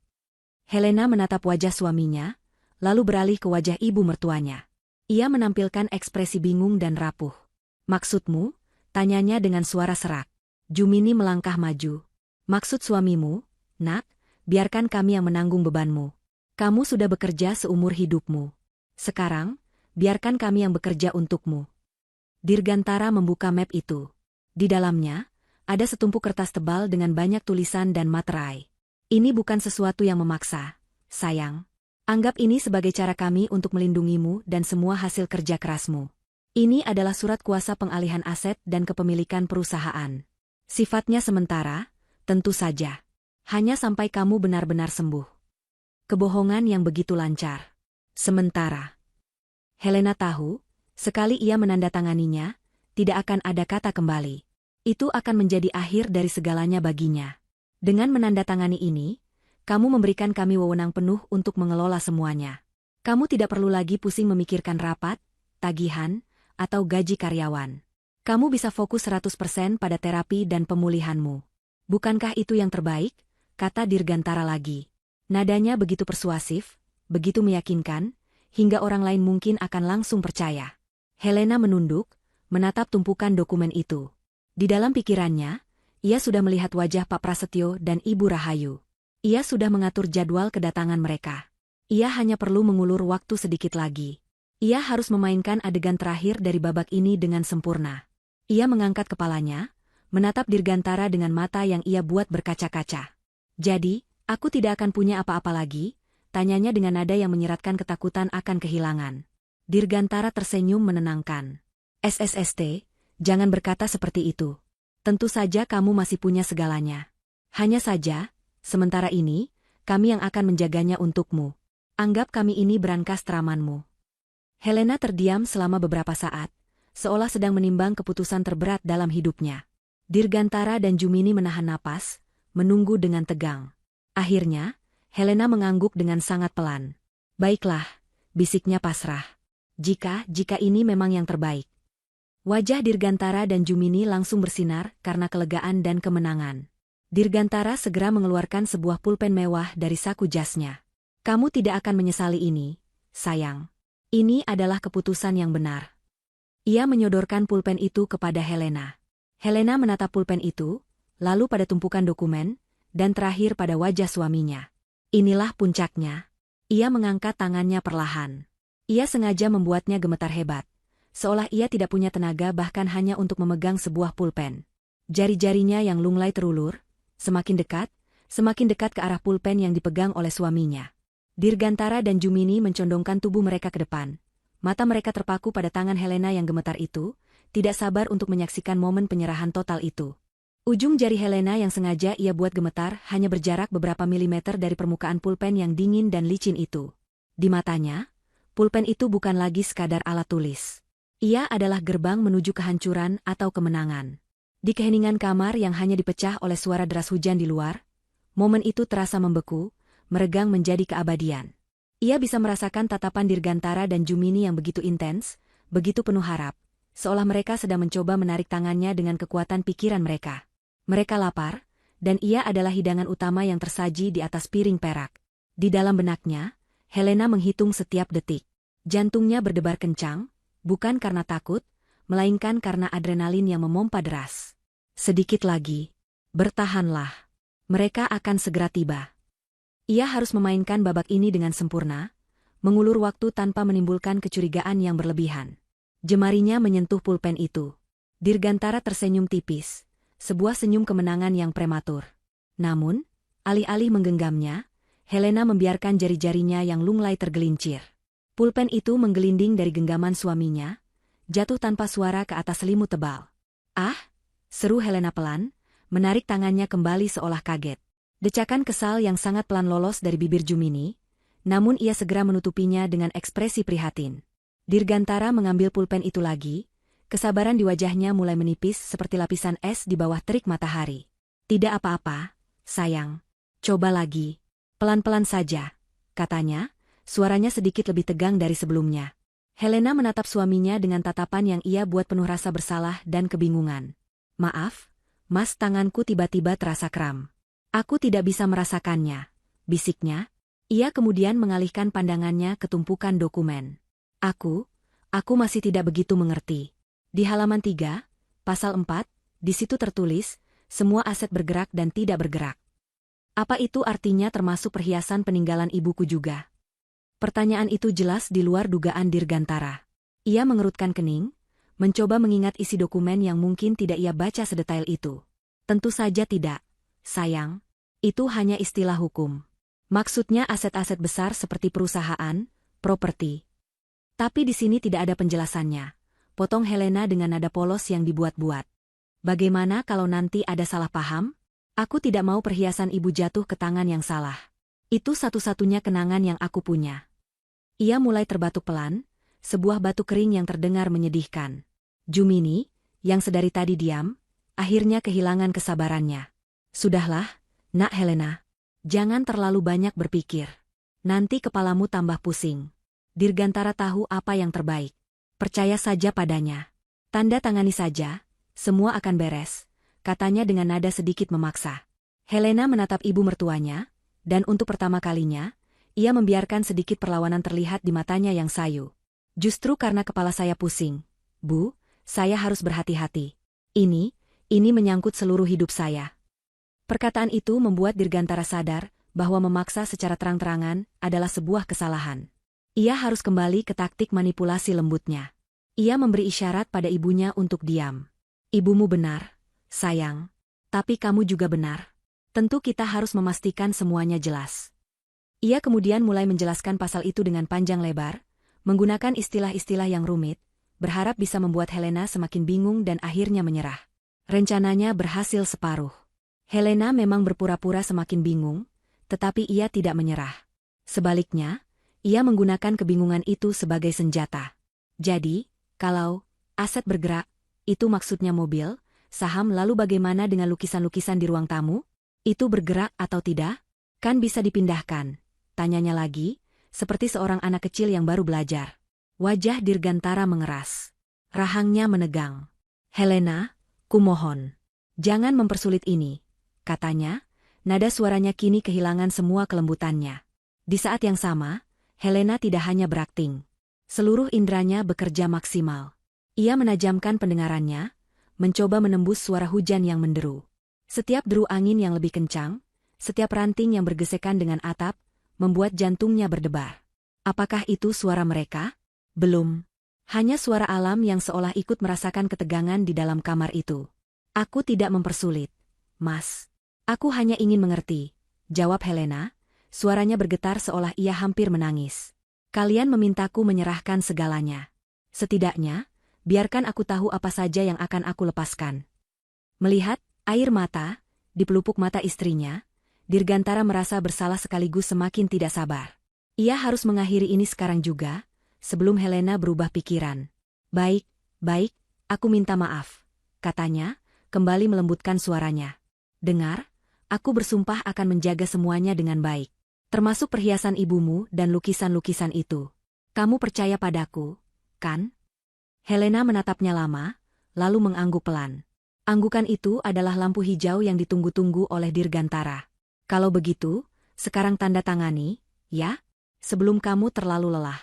Helena menatap wajah suaminya, lalu beralih ke wajah ibu mertuanya. Ia menampilkan ekspresi bingung dan rapuh. "Maksudmu?" tanyanya dengan suara serak. Jumini melangkah maju. "Maksud suamimu, Nak, biarkan kami yang menanggung bebanmu. Kamu sudah bekerja seumur hidupmu. Sekarang, biarkan kami yang bekerja untukmu." Dirgantara membuka map itu. Di dalamnya, ada setumpuk kertas tebal dengan banyak tulisan dan materai. "Ini bukan sesuatu yang memaksa, sayang. Anggap ini sebagai cara kami untuk melindungimu dan semua hasil kerja kerasmu. Ini adalah surat kuasa pengalihan aset dan kepemilikan perusahaan. Sifatnya sementara, tentu saja. Hanya sampai kamu benar-benar sembuh." Kebohongan yang begitu lancar. Sementara. Helena tahu, sekali ia menandatanganinya, tidak akan ada kata kembali. Itu akan menjadi akhir dari segalanya baginya. Dengan menandatangani ini, kamu memberikan kami wewenang penuh untuk mengelola semuanya. Kamu tidak perlu lagi pusing memikirkan rapat, tagihan, atau gaji karyawan. Kamu bisa fokus 100% pada terapi dan pemulihanmu. Bukankah itu yang terbaik? Kata Dirgantara lagi. Nadanya begitu persuasif, begitu meyakinkan, hingga orang lain mungkin akan langsung percaya. Helena menunduk, menatap tumpukan dokumen itu. Di dalam pikirannya, ia sudah melihat wajah Pak Prasetyo dan Ibu Rahayu. Ia sudah mengatur jadwal kedatangan mereka. Ia hanya perlu mengulur waktu sedikit lagi. Ia harus memainkan adegan terakhir dari babak ini dengan sempurna. Ia mengangkat kepalanya, menatap Dirgantara dengan mata yang ia buat berkaca-kaca. "Jadi, aku tidak akan punya apa-apa lagi?" tanyanya dengan nada yang menyeratkan ketakutan akan kehilangan. Dirgantara tersenyum menenangkan. "SSST, jangan berkata seperti itu. Tentu saja kamu masih punya segalanya. Hanya saja, sementara ini, kami yang akan menjaganya untukmu. Anggap kami ini brankas teramanmu." Helena terdiam selama beberapa saat, seolah sedang menimbang keputusan terberat dalam hidupnya. Dirgantara dan Jumini menahan napas, menunggu dengan tegang. Akhirnya, Helena mengangguk dengan sangat pelan. "Baiklah," bisiknya pasrah. Jika ini memang yang terbaik." Wajah Dirgantara dan Jumini langsung bersinar karena kelegaan dan kemenangan. Dirgantara segera mengeluarkan sebuah pulpen mewah dari saku jasnya. "Kamu tidak akan menyesali ini, sayang. Ini adalah keputusan yang benar." Ia menyodorkan pulpen itu kepada Helena. Helena menatap pulpen itu, lalu pada tumpukan dokumen, dan terakhir pada wajah suaminya. Inilah puncaknya. Ia mengangkat tangannya perlahan. Ia sengaja membuatnya gemetar hebat, seolah ia tidak punya tenaga bahkan hanya untuk memegang sebuah pulpen. Jari-jarinya yang lunglai terulur, semakin dekat ke arah pulpen yang dipegang oleh suaminya. Dirgantara dan Jumini mencondongkan tubuh mereka ke depan. Mata mereka terpaku pada tangan Helena yang gemetar itu, tidak sabar untuk menyaksikan momen penyerahan total itu. Ujung jari Helena yang sengaja ia buat gemetar hanya berjarak beberapa milimeter dari permukaan pulpen yang dingin dan licin itu. Di matanya, pulpen itu bukan lagi sekadar alat tulis. Ia adalah gerbang menuju kehancuran atau kemenangan. Di keheningan kamar yang hanya dipecah oleh suara deras hujan di luar, momen itu terasa membeku, meregang menjadi keabadian. Ia bisa merasakan tatapan Dirgantara dan Jumini yang begitu intens, begitu penuh harap, seolah mereka sedang mencoba menarik tangannya dengan kekuatan pikiran mereka. Mereka lapar, dan ia adalah hidangan utama yang tersaji di atas piring perak. Di dalam benaknya, Helena menghitung setiap detik. Jantungnya berdebar kencang, bukan karena takut, melainkan karena adrenalin yang memompa deras. Sedikit lagi. Bertahanlah. Mereka akan segera tiba. Ia harus memainkan babak ini dengan sempurna, mengulur waktu tanpa menimbulkan kecurigaan yang berlebihan. Jemarinya menyentuh pulpen itu. Dirgantara tersenyum tipis. Sebuah senyum kemenangan yang prematur. Namun, alih-alih menggenggamnya, Helena membiarkan jari-jarinya yang lunglai tergelincir. Pulpen itu menggelinding dari genggaman suaminya, jatuh tanpa suara ke atas selimut tebal. "Ah!" seru Helena pelan, menarik tangannya kembali seolah kaget. Decakan kesal yang sangat pelan lolos dari bibir Jumini, namun ia segera menutupinya dengan ekspresi prihatin. Dirgantara mengambil pulpen itu lagi. Kesabaran di wajahnya mulai menipis seperti lapisan es di bawah terik matahari. "Tidak apa-apa, sayang. Coba lagi. Pelan-pelan saja," katanya, suaranya sedikit lebih tegang dari sebelumnya. Helena menatap suaminya dengan tatapan yang ia buat penuh rasa bersalah dan kebingungan. "Maaf, Mas, tanganku tiba-tiba terasa kram. Aku tidak bisa merasakannya," bisiknya. Ia kemudian mengalihkan pandangannya ke tumpukan dokumen. Aku masih tidak begitu mengerti." Di halaman 3, pasal 4, di situ tertulis, semua aset bergerak dan tidak bergerak. Apa itu artinya termasuk perhiasan peninggalan ibuku juga? Pertanyaan itu jelas di luar dugaan Dirgantara. Ia mengerutkan kening, mencoba mengingat isi dokumen yang mungkin tidak ia baca sedetail itu. Tentu saja tidak, sayang. Itu hanya istilah hukum. Maksudnya aset-aset besar seperti perusahaan, properti. Tapi di sini tidak ada penjelasannya. Potong Helena dengan nada polos yang dibuat-buat. "Bagaimana kalau nanti ada salah paham? Aku tidak mau perhiasan ibu jatuh ke tangan yang salah. Itu satu-satunya kenangan yang aku punya." Ia mulai terbatuk pelan, sebuah batuk kering yang terdengar menyedihkan. Jumini, yang sedari tadi diam, akhirnya kehilangan kesabarannya. "Sudahlah, Nak Helena. Jangan terlalu banyak berpikir. Nanti kepalamu tambah pusing. Dirgantara tahu apa yang terbaik. Percaya saja padanya. Tanda tangani saja, semua akan beres," katanya dengan nada sedikit memaksa. Helena menatap ibu mertuanya, dan untuk pertama kalinya, ia membiarkan sedikit perlawanan terlihat di matanya yang sayu. "Justru karena kepala saya pusing, Bu, saya harus berhati-hati. Ini menyangkut seluruh hidup saya." Perkataan itu membuat Dirgantara sadar bahwa memaksa secara terang-terangan adalah sebuah kesalahan. Ia harus kembali ke taktik manipulasi lembutnya. Ia memberi isyarat pada ibunya untuk diam. "Ibumu benar, sayang. Tapi kamu juga benar. Tentu kita harus memastikan semuanya jelas." Ia kemudian mulai menjelaskan pasal itu dengan panjang lebar, menggunakan istilah-istilah yang rumit, berharap bisa membuat Helena semakin bingung dan akhirnya menyerah. Rencananya berhasil separuh. Helena memang berpura-pura semakin bingung, tetapi ia tidak menyerah. Sebaliknya, ia menggunakan kebingungan itu sebagai senjata. "Jadi, kalau aset bergerak, itu maksudnya mobil, saham, lalu bagaimana dengan lukisan-lukisan di ruang tamu? Itu bergerak atau tidak? Kan bisa dipindahkan?" tanyanya lagi, seperti seorang anak kecil yang baru belajar. Wajah Dirgantara mengeras. Rahangnya menegang. "Helena, kumohon. Jangan mempersulit ini," katanya, nada suaranya kini kehilangan semua kelembutannya. Di saat yang sama, Helena tidak hanya berakting. Seluruh indranya bekerja maksimal. Ia menajamkan pendengarannya, mencoba menembus suara hujan yang menderu. Setiap deru angin yang lebih kencang, setiap ranting yang bergesekan dengan atap, membuat jantungnya berdebar. Apakah itu suara mereka? Belum. Hanya suara alam yang seolah ikut merasakan ketegangan di dalam kamar itu. "Aku tidak mempersulit, Mas. Aku hanya ingin mengerti," jawab Helena. Suaranya bergetar seolah ia hampir menangis. "Kalian memintaku menyerahkan segalanya. Setidaknya, biarkan aku tahu apa saja yang akan aku lepaskan." Melihat Air mata, di pelupuk mata istrinya, Dirgantara merasa bersalah sekaligus semakin tidak sabar. Ia harus mengakhiri ini sekarang juga, sebelum Helena berubah pikiran. Baik, aku minta maaf, katanya, kembali melembutkan suaranya. Dengar, aku bersumpah akan menjaga semuanya dengan baik. Termasuk perhiasan ibumu dan lukisan-lukisan itu. Kamu percaya padaku, kan? Helena menatapnya lama, lalu mengangguk pelan. Anggukan itu adalah lampu hijau yang ditunggu-tunggu oleh Dirgantara. Kalau begitu, sekarang tanda tangani, ya? Sebelum kamu terlalu lelah.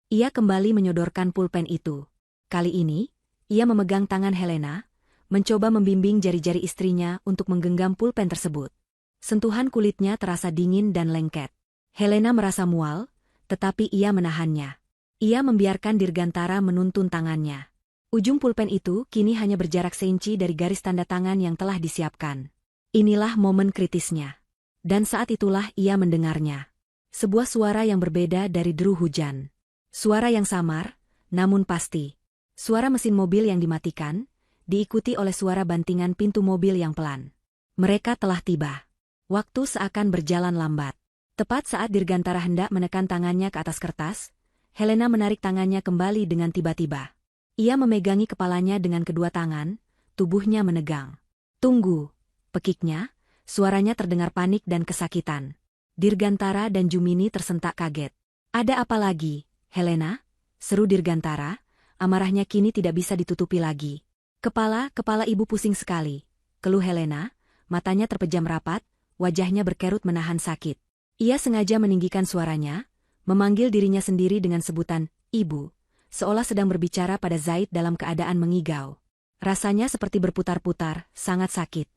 Ia kembali menyodorkan pulpen itu. Kali ini, ia memegang tangan Helena, mencoba membimbing jari-jari istrinya untuk menggenggam pulpen tersebut. Sentuhan kulitnya terasa dingin dan lengket. Helena merasa mual, tetapi ia menahannya. Ia membiarkan Dirgantara menuntun tangannya. Ujung pulpen itu kini hanya berjarak seinci dari garis tanda tangan yang telah disiapkan. Inilah momen kritisnya. Dan saat itulah ia mendengarnya. Sebuah suara yang berbeda dari deru hujan. Suara yang samar, namun pasti. Suara mesin mobil yang dimatikan, diikuti oleh suara bantingan pintu mobil yang pelan. Mereka telah tiba. Waktu seakan berjalan lambat. Tepat saat Dirgantara hendak menekan tangannya ke atas kertas, Helena menarik tangannya kembali dengan tiba-tiba. Ia memegangi kepalanya dengan kedua tangan, tubuhnya menegang. Tunggu, pekiknya. Suaranya terdengar panik dan kesakitan. Dirgantara dan Jumini tersentak kaget. Ada apa lagi, Helena? Seru Dirgantara, amarahnya kini tidak bisa ditutupi lagi. Kepala ibu pusing sekali. Keluh Helena, matanya terpejam rapat, wajahnya berkerut menahan sakit. Ia sengaja meninggikan suaranya, memanggil dirinya sendiri dengan sebutan, ibu, seolah sedang berbicara pada Zaid dalam keadaan mengigau. Rasanya seperti berputar-putar, sangat sakit.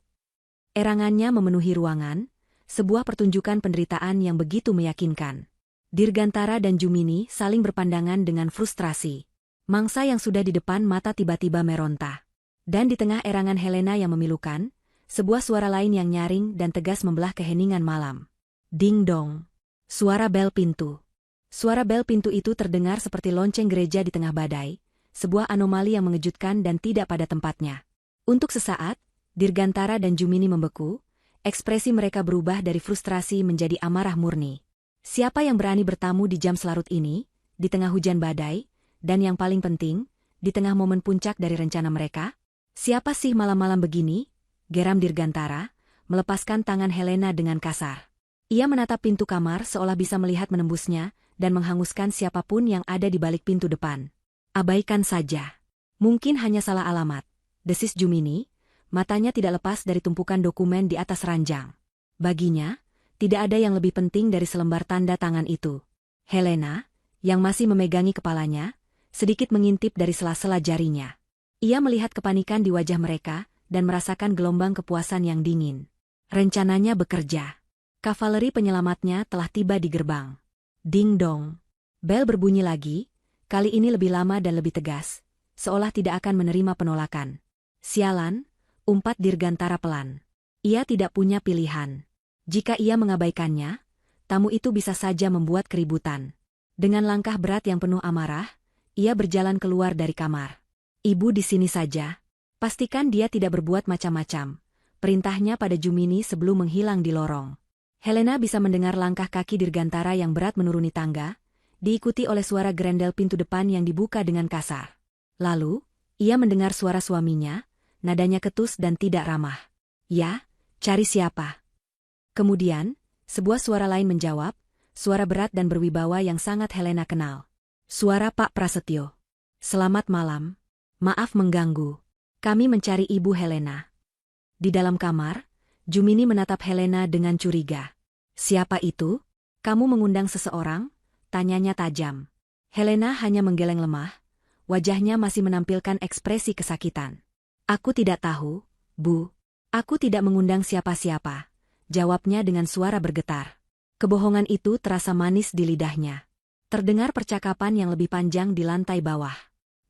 Erangannya memenuhi ruangan, sebuah pertunjukan penderitaan yang begitu meyakinkan. Dirgantara dan Jumini saling berpandangan dengan frustrasi. Mangsa yang sudah di depan mata tiba-tiba meronta. Dan di tengah erangan Helena yang memilukan, sebuah suara lain yang nyaring dan tegas membelah keheningan malam. Ding dong. Suara bel pintu. Suara bel pintu itu terdengar seperti lonceng gereja di tengah badai, sebuah anomali yang mengejutkan dan tidak pada tempatnya. Untuk sesaat, Dirgantara dan Jumini membeku, ekspresi mereka berubah dari frustrasi menjadi amarah murni. Siapa yang berani bertamu di jam selarut ini, di tengah hujan badai, dan yang paling penting, di tengah momen puncak dari rencana mereka? Siapa sih malam-malam begini? Geram Dirgantara, melepaskan tangan Helena dengan kasar. Ia menatap pintu kamar seolah bisa melihat menembusnya, dan menghanguskan siapapun yang ada di balik pintu depan. Abaikan saja. Mungkin hanya salah alamat, desis Jumini. Matanya tidak lepas dari tumpukan dokumen di atas ranjang. Baginya, tidak ada yang lebih penting dari selembar tanda tangan itu. Helena, yang masih memegangi kepalanya, sedikit mengintip dari sela-sela jarinya. Ia melihat kepanikan di wajah mereka, dan merasakan gelombang kepuasan yang dingin. Rencananya bekerja. Kavaleri penyelamatnya telah tiba di gerbang. Ding dong. Bel berbunyi lagi, kali ini lebih lama dan lebih tegas, seolah tidak akan menerima penolakan. Sialan, umpat Dirgantara pelan. Ia tidak punya pilihan. Jika ia mengabaikannya, tamu itu bisa saja membuat keributan. Dengan langkah berat yang penuh amarah, ia berjalan keluar dari kamar. Ibu di sini saja. Pastikan dia tidak berbuat macam-macam. Perintahnya pada Jumini sebelum menghilang di lorong. Helena bisa mendengar langkah kaki Dirgantara yang berat menuruni tangga, diikuti oleh suara gerendel pintu depan yang dibuka dengan kasar. Lalu, ia mendengar suara suaminya, nadanya ketus dan tidak ramah. Ya, cari siapa? Kemudian, sebuah suara lain menjawab, suara berat dan berwibawa yang sangat Helena kenal. Suara Pak Prasetyo. Selamat malam. Maaf mengganggu. Kami mencari Ibu Helena. Di dalam kamar, Jumini menatap Helena dengan curiga. Siapa itu? Kamu mengundang seseorang? Tanyanya tajam. Helena hanya menggeleng lemah, wajahnya masih menampilkan ekspresi kesakitan. Aku tidak tahu, Bu. Aku tidak mengundang siapa-siapa, jawabnya dengan suara bergetar. Kebohongan itu terasa manis di lidahnya. Terdengar percakapan yang lebih panjang di lantai bawah.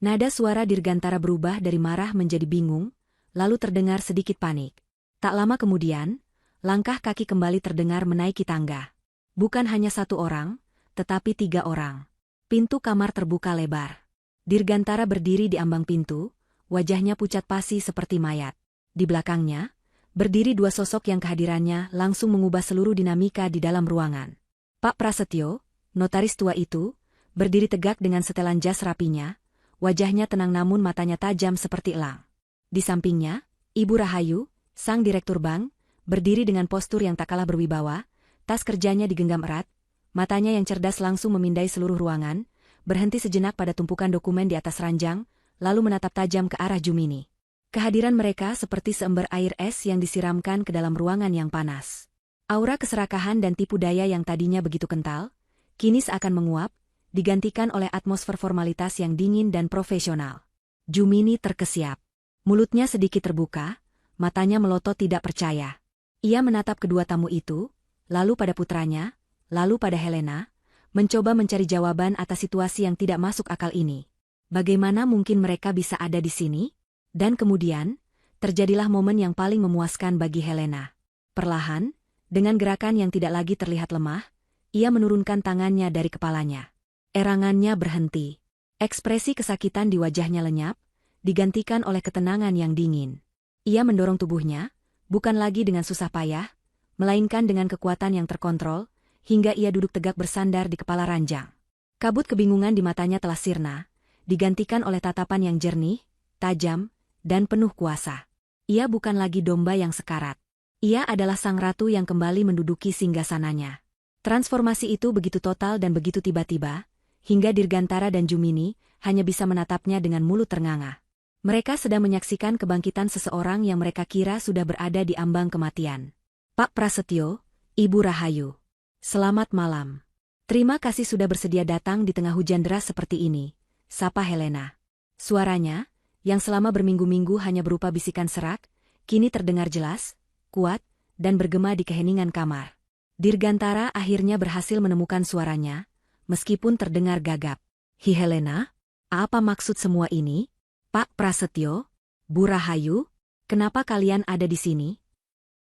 Nada suara Dirgantara berubah dari marah menjadi bingung, lalu terdengar sedikit panik. Tak lama kemudian, langkah kaki kembali terdengar menaiki tangga. Bukan hanya satu orang, tetapi 3 orang. Pintu kamar terbuka lebar. Dirgantara berdiri di ambang pintu, wajahnya pucat pasi seperti mayat. Di belakangnya, berdiri dua sosok yang kehadirannya langsung mengubah seluruh dinamika di dalam ruangan. Pak Prasetyo, notaris tua itu, berdiri tegak dengan setelan jas rapinya, wajahnya tenang namun matanya tajam seperti elang. Di sampingnya, Ibu Rahayu, sang direktur bank, berdiri dengan postur yang tak kalah berwibawa, tas kerjanya digenggam erat, matanya yang cerdas langsung memindai seluruh ruangan, berhenti sejenak pada tumpukan dokumen di atas ranjang, lalu menatap tajam ke arah Jumini. Kehadiran mereka seperti seember air es yang disiramkan ke dalam ruangan yang panas. Aura keserakahan dan tipu daya yang tadinya begitu kental, kini seakan menguap, digantikan oleh atmosfer formalitas yang dingin dan profesional. Jumini terkesiap. Mulutnya sedikit terbuka, matanya melotot tidak percaya. Ia menatap kedua tamu itu, lalu pada putranya, lalu pada Helena, mencoba mencari jawaban atas situasi yang tidak masuk akal ini. Bagaimana mungkin mereka bisa ada di sini? Dan kemudian, terjadilah momen yang paling memuaskan bagi Helena. Perlahan, dengan gerakan yang tidak lagi terlihat lemah, ia menurunkan tangannya dari kepalanya. Erangannya berhenti. Ekspresi kesakitan di wajahnya lenyap, digantikan oleh ketenangan yang dingin. Ia mendorong tubuhnya, bukan lagi dengan susah payah, melainkan dengan kekuatan yang terkontrol, hingga ia duduk tegak bersandar di kepala ranjang. Kabut kebingungan di matanya telah sirna, digantikan oleh tatapan yang jernih, tajam, dan penuh kuasa. Ia bukan lagi domba yang sekarat. Ia adalah sang ratu yang kembali menduduki singgasananya. Transformasi itu begitu total dan begitu tiba-tiba, hingga Dirgantara dan Jumini hanya bisa menatapnya dengan mulut ternganga. Mereka sedang menyaksikan kebangkitan seseorang yang mereka kira sudah berada di ambang kematian. Pak Prasetyo, Ibu Rahayu. Selamat malam. Terima kasih sudah bersedia datang di tengah hujan deras seperti ini, sapa Helena. Suaranya, yang selama berminggu-minggu hanya berupa bisikan serak, kini terdengar jelas, kuat, dan bergema di keheningan kamar. Dirgantara akhirnya berhasil menemukan suaranya, meskipun terdengar gagap. Hi Helena, apa maksud semua ini? Pak Prasetyo, Bu Rahayu, kenapa kalian ada di sini?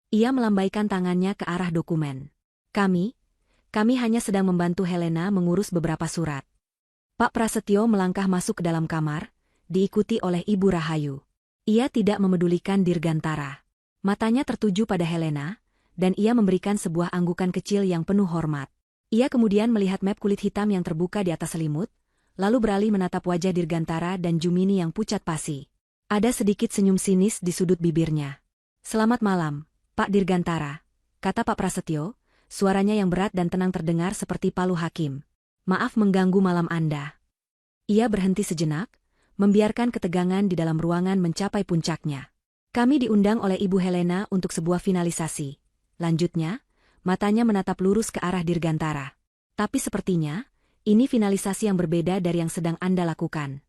Ia melambaikan tangannya ke arah dokumen. Kami hanya sedang membantu Helena mengurus beberapa surat. Pak Prasetyo melangkah masuk ke dalam kamar, diikuti oleh Ibu Rahayu. Ia tidak memedulikan Dirgantara. Matanya tertuju pada Helena, dan ia memberikan sebuah anggukan kecil yang penuh hormat. Ia kemudian melihat map kulit hitam yang terbuka di atas selimut, lalu beralih menatap wajah Dirgantara dan Jumini yang pucat pasi. Ada sedikit senyum sinis di sudut bibirnya. Selamat malam, Pak Dirgantara, kata Pak Prasetyo, suaranya yang berat dan tenang terdengar seperti palu hakim. Maaf mengganggu malam Anda. Ia berhenti sejenak, membiarkan ketegangan di dalam ruangan mencapai puncaknya. Kami diundang oleh Ibu Helena untuk sebuah finalisasi. Lanjutnya, matanya menatap lurus ke arah Dirgantara. Tapi sepertinya, ini finalisasi yang berbeda dari yang sedang Anda lakukan.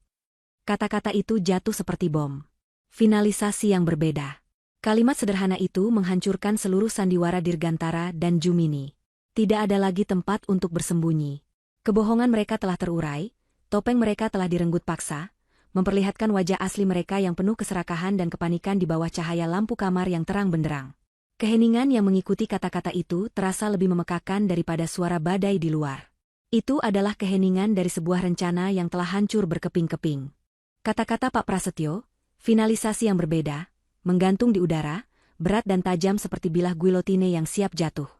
Kata-kata itu jatuh seperti bom. Finalisasi yang berbeda. Kalimat sederhana itu menghancurkan seluruh sandiwara Dirgantara dan Jumini. Tidak ada lagi tempat untuk bersembunyi. Kebohongan mereka telah terurai, topeng mereka telah direnggut paksa, memperlihatkan wajah asli mereka yang penuh keserakahan dan kepanikan di bawah cahaya lampu kamar yang terang benderang. Keheningan yang mengikuti kata-kata itu terasa lebih memekakan daripada suara badai di luar. Itu adalah keheningan dari sebuah rencana yang telah hancur berkeping-keping. Kata-kata Pak Prasetyo, finalisasi yang berbeda, menggantung di udara, berat dan tajam seperti bilah guillotine yang siap jatuh.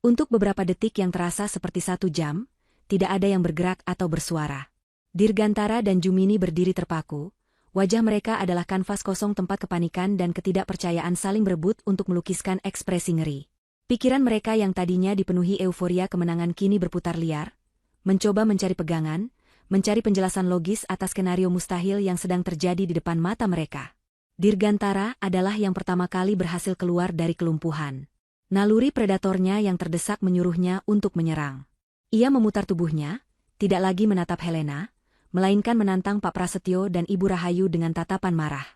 Untuk beberapa detik yang terasa seperti 1 jam, tidak ada yang bergerak atau bersuara. Dirgantara dan Jumini berdiri terpaku, wajah mereka adalah kanvas kosong tempat kepanikan dan ketidakpercayaan saling berebut untuk melukiskan ekspresi ngeri. Pikiran mereka yang tadinya dipenuhi euforia kemenangan kini berputar liar, mencoba mencari pegangan, mencari penjelasan logis atas skenario mustahil yang sedang terjadi di depan mata mereka. Dirgantara adalah yang pertama kali berhasil keluar dari kelumpuhan. Naluri predatornya yang terdesak menyuruhnya untuk menyerang. Ia memutar tubuhnya, tidak lagi menatap Helena, melainkan menantang Pak Prasetyo dan Ibu Rahayu dengan tatapan marah.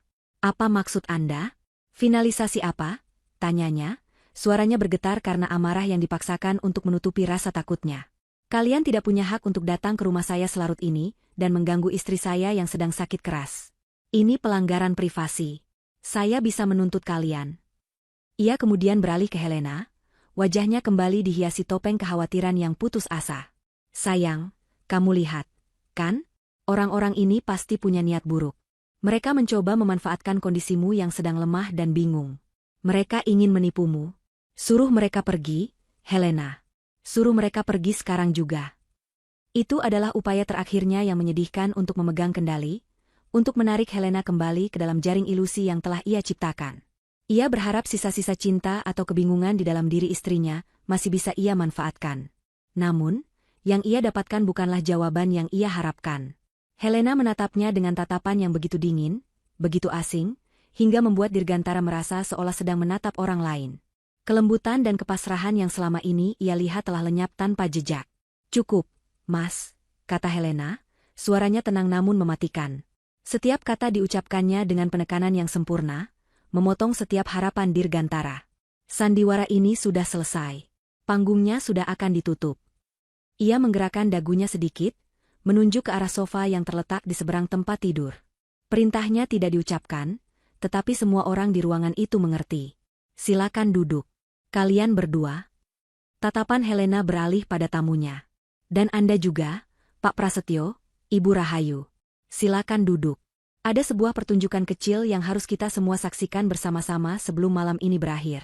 Apa maksud Anda? Finalisasi apa? Tanyanya, suaranya bergetar karena amarah yang dipaksakan untuk menutupi rasa takutnya. Kalian tidak punya hak untuk datang ke rumah saya selarut ini, dan mengganggu istri saya yang sedang sakit keras. Ini pelanggaran privasi. Saya bisa menuntut kalian. Ia kemudian beralih ke Helena, wajahnya kembali dihiasi topeng kekhawatiran yang putus asa. Sayang, kamu lihat, kan? Orang-orang ini pasti punya niat buruk. Mereka mencoba memanfaatkan kondisimu yang sedang lemah dan bingung. Mereka ingin menipumu. Suruh mereka pergi, Helena. Suruh mereka pergi sekarang juga. Itu adalah upaya terakhirnya yang menyedihkan untuk memegang kendali, untuk menarik Helena kembali ke dalam jaring ilusi yang telah ia ciptakan. Ia berharap sisa-sisa cinta atau kebingungan di dalam diri istrinya masih bisa ia manfaatkan. Namun, yang ia dapatkan bukanlah jawaban yang ia harapkan. Helena menatapnya dengan tatapan yang begitu dingin, begitu asing, hingga membuat Dirgantara merasa seolah sedang menatap orang lain. Kelembutan dan kepasrahan yang selama ini ia lihat telah lenyap tanpa jejak. "Cukup, Mas," kata Helena, suaranya tenang namun mematikan. Setiap kata diucapkannya dengan penekanan yang sempurna, memotong setiap harapan Dirgantara. Sandiwara ini sudah selesai. Panggungnya sudah akan ditutup. Ia menggerakkan dagunya sedikit, menunjuk ke arah sofa yang terletak di seberang tempat tidur. Perintahnya tidak diucapkan, tetapi semua orang di ruangan itu mengerti. "Silakan duduk. Kalian berdua." Tatapan Helena beralih pada tamunya. "Dan Anda juga, Pak Prasetyo, Ibu Rahayu. Silakan duduk. Ada sebuah pertunjukan kecil yang harus kita semua saksikan bersama-sama sebelum malam ini berakhir."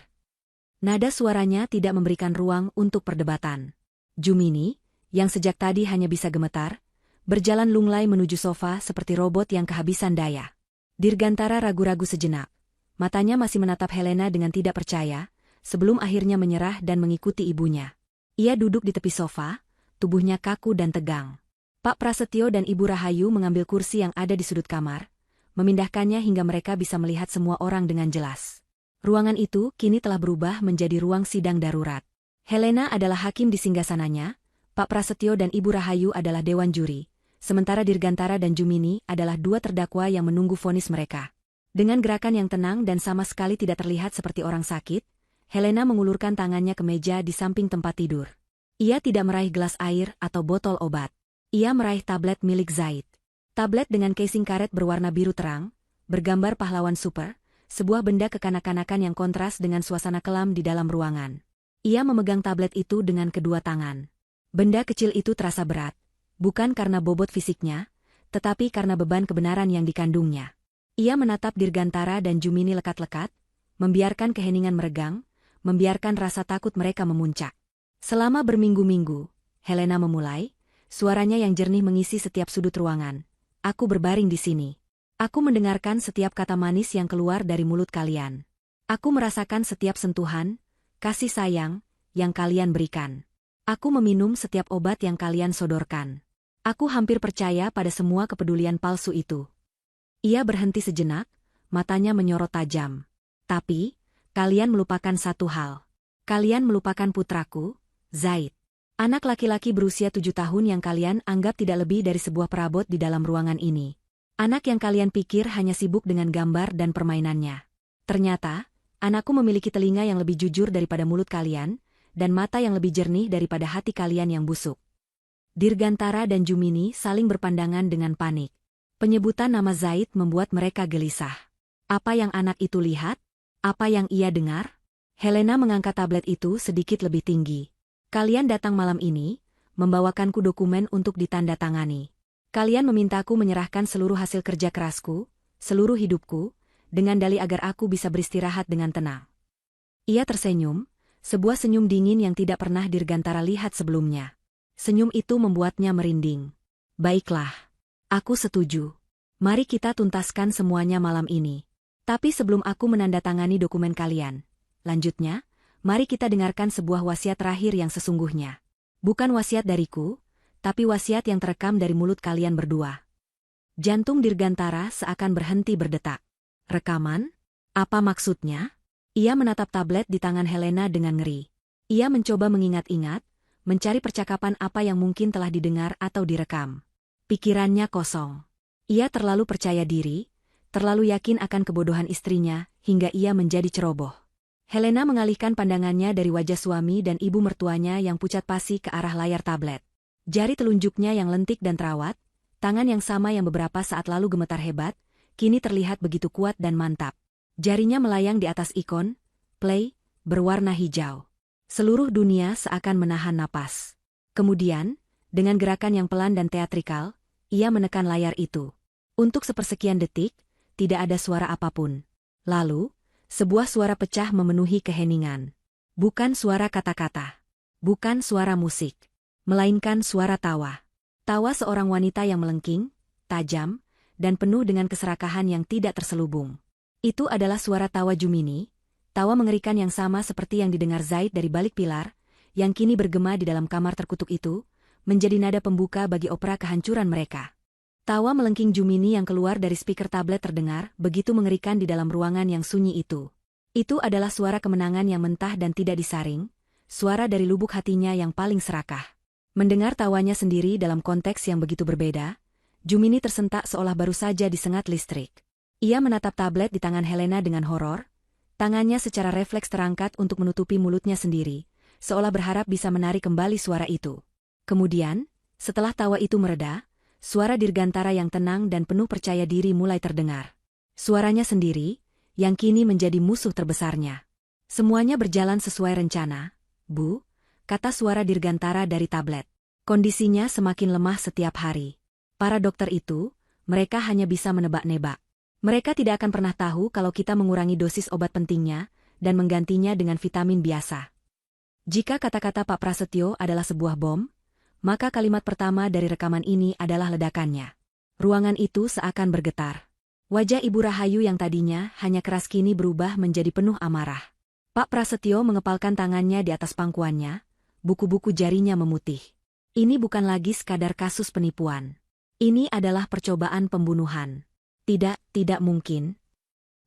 Nada suaranya tidak memberikan ruang untuk perdebatan. Jumini, yang sejak tadi hanya bisa gemetar, berjalan lunglai menuju sofa seperti robot yang kehabisan daya. Dirgantara ragu-ragu sejenak. Matanya masih menatap Helena dengan tidak percaya, sebelum akhirnya menyerah dan mengikuti ibunya. Ia duduk di tepi sofa, tubuhnya kaku dan tegang. Pak Prasetyo dan Ibu Rahayu mengambil kursi yang ada di sudut kamar, memindahkannya hingga mereka bisa melihat semua orang dengan jelas. Ruangan itu kini telah berubah menjadi ruang sidang darurat. Helena adalah hakim di singgasananya, Pak Prasetyo dan Ibu Rahayu adalah dewan juri, sementara Dirgantara dan Jumini adalah dua terdakwa yang menunggu vonis mereka. Dengan gerakan yang tenang dan sama sekali tidak terlihat seperti orang sakit, Helena mengulurkan tangannya ke meja di samping tempat tidur. Ia tidak meraih gelas air atau botol obat. Ia meraih tablet milik Zaid. Tablet dengan casing karet berwarna biru terang, bergambar pahlawan super, sebuah benda kekanak-kanakan yang kontras dengan suasana kelam di dalam ruangan. Ia memegang tablet itu dengan kedua tangan. Benda kecil itu terasa berat, bukan karena bobot fisiknya, tetapi karena beban kebenaran yang dikandungnya. Ia menatap Dirgantara dan Jumini lekat-lekat, membiarkan keheningan meregang, membiarkan rasa takut mereka memuncak. "Selama berminggu-minggu," Helena memulai, suaranya yang jernih mengisi setiap sudut ruangan, "aku berbaring di sini. Aku mendengarkan setiap kata manis yang keluar dari mulut kalian. Aku merasakan setiap sentuhan, kasih sayang, yang kalian berikan. Aku meminum setiap obat yang kalian sodorkan. Aku hampir percaya pada semua kepedulian palsu itu." Ia berhenti sejenak, matanya menyorot tajam. "Tapi, kalian melupakan satu hal. Kalian melupakan putraku, Zaid. Anak laki-laki berusia 7 tahun yang kalian anggap tidak lebih dari sebuah perabot di dalam ruangan ini. Anak yang kalian pikir hanya sibuk dengan gambar dan permainannya. Ternyata, anakku memiliki telinga yang lebih jujur daripada mulut kalian, dan mata yang lebih jernih daripada hati kalian yang busuk." Dirgantara dan Jumini saling berpandangan dengan panik. Penyebutan nama Zaid membuat mereka gelisah. Apa yang anak itu lihat? Apa yang ia dengar? Helena mengangkat tablet itu sedikit lebih tinggi. "Kalian datang malam ini, membawakanku dokumen untuk ditandatangani. Kalian memintaku menyerahkan seluruh hasil kerja kerasku, seluruh hidupku, dengan dalih agar aku bisa beristirahat dengan tenang." Ia tersenyum, sebuah senyum dingin yang tidak pernah Dirgantara lihat sebelumnya. Senyum itu membuatnya merinding. "Baiklah. Aku setuju. Mari kita tuntaskan semuanya malam ini. Tapi sebelum aku menandatangani dokumen kalian, lanjutnya, mari kita dengarkan sebuah wasiat terakhir yang sesungguhnya. Bukan wasiat dariku, tapi wasiat yang terekam dari mulut kalian berdua." Jantung Dirgantara seakan berhenti berdetak. "Rekaman? Apa maksudnya?" Ia menatap tablet di tangan Helena dengan ngeri. Ia mencoba mengingat-ingat, mencari percakapan apa yang mungkin telah didengar atau direkam. Pikirannya kosong. Ia terlalu percaya diri, terlalu yakin akan kebodohan istrinya, hingga ia menjadi ceroboh. Helena mengalihkan pandangannya dari wajah suami dan ibu mertuanya yang pucat pasi ke arah layar tablet. Jari telunjuknya yang lentik dan terawat, tangan yang sama yang beberapa saat lalu gemetar hebat, kini terlihat begitu kuat dan mantap. Jarinya melayang di atas ikon, play, berwarna hijau. Seluruh dunia seakan menahan napas. Kemudian, dengan gerakan yang pelan dan teatrikal, ia menekan layar itu. Untuk sepersekian detik, tidak ada suara apapun. Lalu, Sebuah suara pecah memenuhi keheningan. Bukan suara kata-kata. Bukan suara musik. Melainkan suara tawa. Tawa seorang wanita yang melengking, tajam, dan penuh dengan keserakahan yang tidak terselubung. Itu adalah suara tawa Jumini, tawa mengerikan yang sama seperti yang didengar Zaid dari balik pilar, yang kini bergema di dalam kamar terkutuk itu, menjadi nada pembuka bagi opera kehancuran mereka. Tawa melengking Jumini yang keluar dari speaker tablet terdengar begitu mengerikan di dalam ruangan yang sunyi itu. Itu adalah suara kemenangan yang mentah dan tidak disaring, suara dari lubuk hatinya yang paling serakah. Mendengar tawanya sendiri dalam konteks yang begitu berbeda, Jumini tersentak seolah baru saja disengat listrik. Ia menatap tablet di tangan Helena dengan horor, tangannya secara refleks terangkat untuk menutupi mulutnya sendiri, seolah berharap bisa menarik kembali suara itu. Kemudian, setelah tawa itu mereda, suara Dirgantara yang tenang dan penuh percaya diri mulai terdengar. Suaranya sendiri, yang kini menjadi musuh terbesarnya. Semuanya berjalan sesuai rencana, Bu, kata suara Dirgantara dari tablet. Kondisinya semakin lemah setiap hari. Para dokter itu, mereka hanya bisa menebak-nebak. Mereka tidak akan pernah tahu kalau kita mengurangi dosis obat pentingnya dan menggantinya dengan vitamin biasa. Jika kata-kata Pak Prasetyo adalah sebuah bom, maka kalimat pertama dari rekaman ini adalah ledakannya. Ruangan itu seakan bergetar. Wajah Ibu Rahayu yang tadinya hanya keras kini berubah menjadi penuh amarah. Pak Prasetyo mengepalkan tangannya di atas pangkuannya, buku-buku jarinya memutih. Ini bukan lagi sekadar kasus penipuan. Ini adalah percobaan pembunuhan. Tidak mungkin.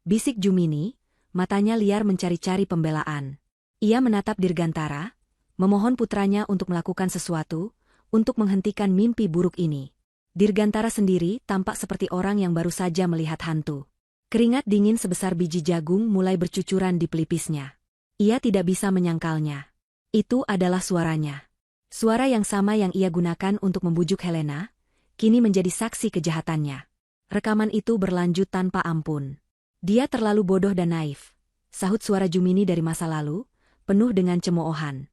Bisik Jumini, matanya liar mencari-cari pembelaan. Ia menatap Dirgantara, memohon putranya untuk melakukan sesuatu, untuk menghentikan mimpi buruk ini. Dirgantara sendiri tampak seperti orang yang baru saja melihat hantu. Keringat dingin sebesar biji jagung mulai bercucuran di pelipisnya. Ia tidak bisa menyangkalnya. Itu adalah suaranya. Suara yang sama yang ia gunakan untuk membujuk Helena, kini menjadi saksi kejahatannya. Rekaman itu berlanjut tanpa ampun. Dia terlalu bodoh dan naif, sahut suara Jumini dari masa lalu, penuh dengan cemoohan.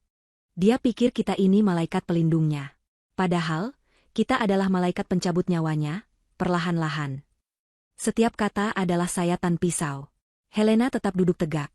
Dia pikir kita ini malaikat pelindungnya. Padahal, kita adalah malaikat pencabut nyawanya, perlahan-lahan. Setiap kata adalah sayatan pisau. Helena tetap duduk tegak.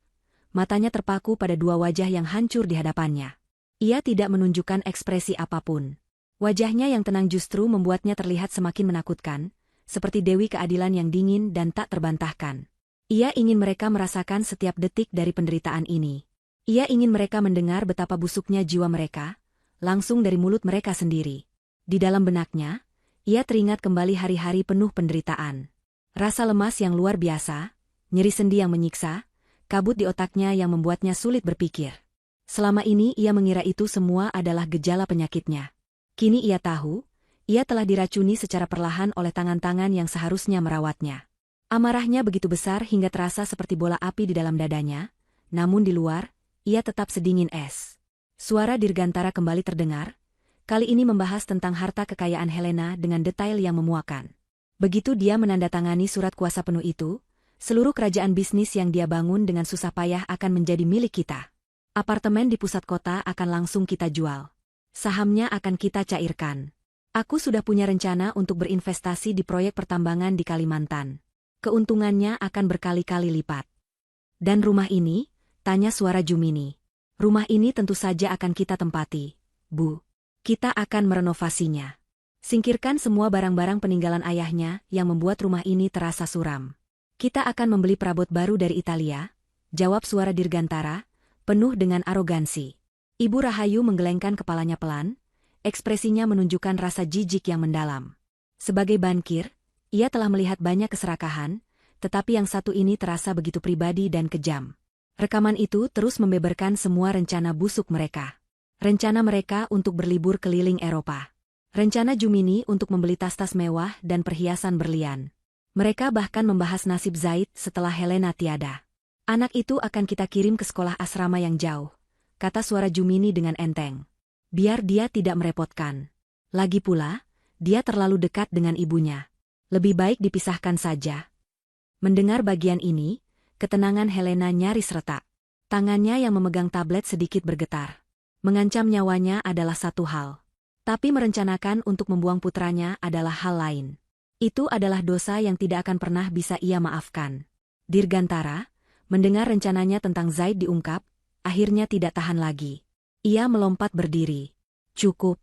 Matanya terpaku pada dua wajah yang hancur di hadapannya. Ia tidak menunjukkan ekspresi apapun. Wajahnya yang tenang justru membuatnya terlihat semakin menakutkan, seperti Dewi Keadilan yang dingin dan tak terbantahkan. Ia ingin mereka merasakan setiap detik dari penderitaan ini. Ia ingin mereka mendengar betapa busuknya jiwa mereka, langsung dari mulut mereka sendiri. Di dalam benaknya, ia teringat kembali hari-hari penuh penderitaan. Rasa lemas yang luar biasa, nyeri sendi yang menyiksa, kabut di otaknya yang membuatnya sulit berpikir. Selama ini ia mengira itu semua adalah gejala penyakitnya. Kini ia tahu, ia telah diracuni secara perlahan oleh tangan-tangan yang seharusnya merawatnya. Amarahnya begitu besar hingga terasa seperti bola api di dalam dadanya, namun di luar, ia tetap sedingin es. Suara Dirgantara kembali terdengar, kali ini membahas tentang harta kekayaan Helena dengan detail yang memuakan. Begitu dia menandatangani surat kuasa penuh itu, seluruh kerajaan bisnis yang dia bangun dengan susah payah akan menjadi milik kita. Apartemen di pusat kota akan langsung kita jual. Sahamnya akan kita cairkan. Aku sudah punya rencana untuk berinvestasi di proyek pertambangan di Kalimantan. Keuntungannya akan berkali-kali lipat. Dan rumah ini? Tanya suara Jumini. Rumah ini tentu saja akan kita tempati, Bu. Kita akan merenovasinya. Singkirkan semua barang-barang peninggalan ayahnya yang membuat rumah ini terasa suram. Kita akan membeli perabot baru dari Italia, jawab suara Dirgantara, penuh dengan arogansi. Ibu Rahayu menggelengkan kepalanya pelan, ekspresinya menunjukkan rasa jijik yang mendalam. Sebagai bankir, ia telah melihat banyak keserakahan, tetapi yang satu ini terasa begitu pribadi dan kejam. Rekaman itu terus membeberkan semua rencana busuk mereka. Rencana mereka untuk berlibur keliling Eropa. Rencana Jumini untuk membeli tas-tas mewah dan perhiasan berlian. Mereka bahkan membahas nasib Zaid setelah Helena tiada. Anak itu akan kita kirim ke sekolah asrama yang jauh, kata suara Jumini dengan enteng. Biar dia tidak merepotkan. Lagi pula, dia terlalu dekat dengan ibunya. Lebih baik dipisahkan saja. Mendengar bagian ini, ketenangan Helena nyaris retak. Tangannya yang memegang tablet sedikit bergetar. Mengancam nyawanya adalah satu hal. Tapi merencanakan untuk membuang putranya adalah hal lain. Itu adalah dosa yang tidak akan pernah bisa ia maafkan. Dirgantara, Mendengar rencananya tentang Zaid diungkap, akhirnya tidak tahan lagi. Ia melompat berdiri. Cukup.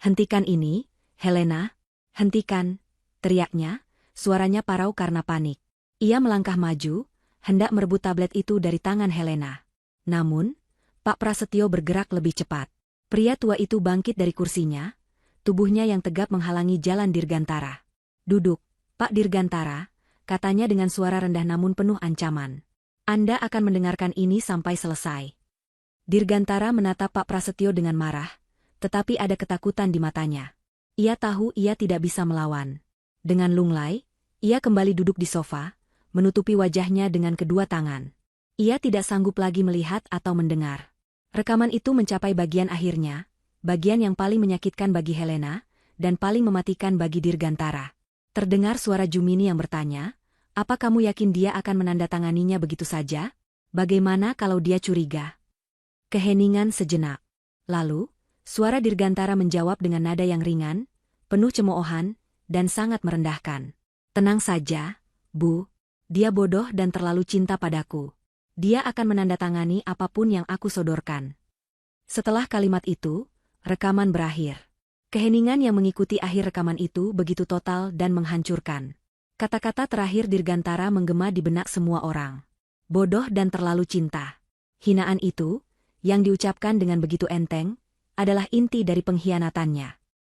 Hentikan ini, Helena. Hentikan, teriaknya, suaranya parau karena panik. Ia melangkah maju, hendak merebut tablet itu dari tangan Helena. Namun, Pak Prasetyo bergerak lebih cepat. Pria tua itu bangkit dari kursinya, tubuhnya yang tegap menghalangi jalan Dirgantara. Duduk, Pak Dirgantara, katanya dengan suara rendah namun penuh ancaman. Anda akan mendengarkan ini sampai selesai. Dirgantara menatap Pak Prasetyo dengan marah, tetapi ada ketakutan di matanya. Ia tahu ia tidak bisa melawan. Dengan lunglai, ia kembali duduk di sofa, menutupi wajahnya dengan kedua tangan. Ia tidak sanggup lagi melihat atau mendengar. Rekaman itu mencapai bagian akhirnya, bagian yang paling menyakitkan bagi Helena, dan paling mematikan bagi Dirgantara. Terdengar suara Jumini yang bertanya, apa kamu yakin dia akan menandatanganinya begitu saja? Bagaimana kalau dia curiga? Keheningan sejenak. Lalu, suara Dirgantara menjawab dengan nada yang ringan, penuh cemoohan, dan sangat merendahkan. Tenang saja, Bu. Dia bodoh dan terlalu cinta padaku. Dia akan menandatangani apapun yang aku sodorkan. Setelah kalimat itu, rekaman berakhir. Keheningan yang mengikuti akhir rekaman itu begitu total dan menghancurkan. Kata-kata terakhir Dirgantara menggema di benak semua orang. Bodoh dan terlalu cinta. Hinaan itu, yang diucapkan dengan begitu enteng, adalah inti dari pengkhianatannya.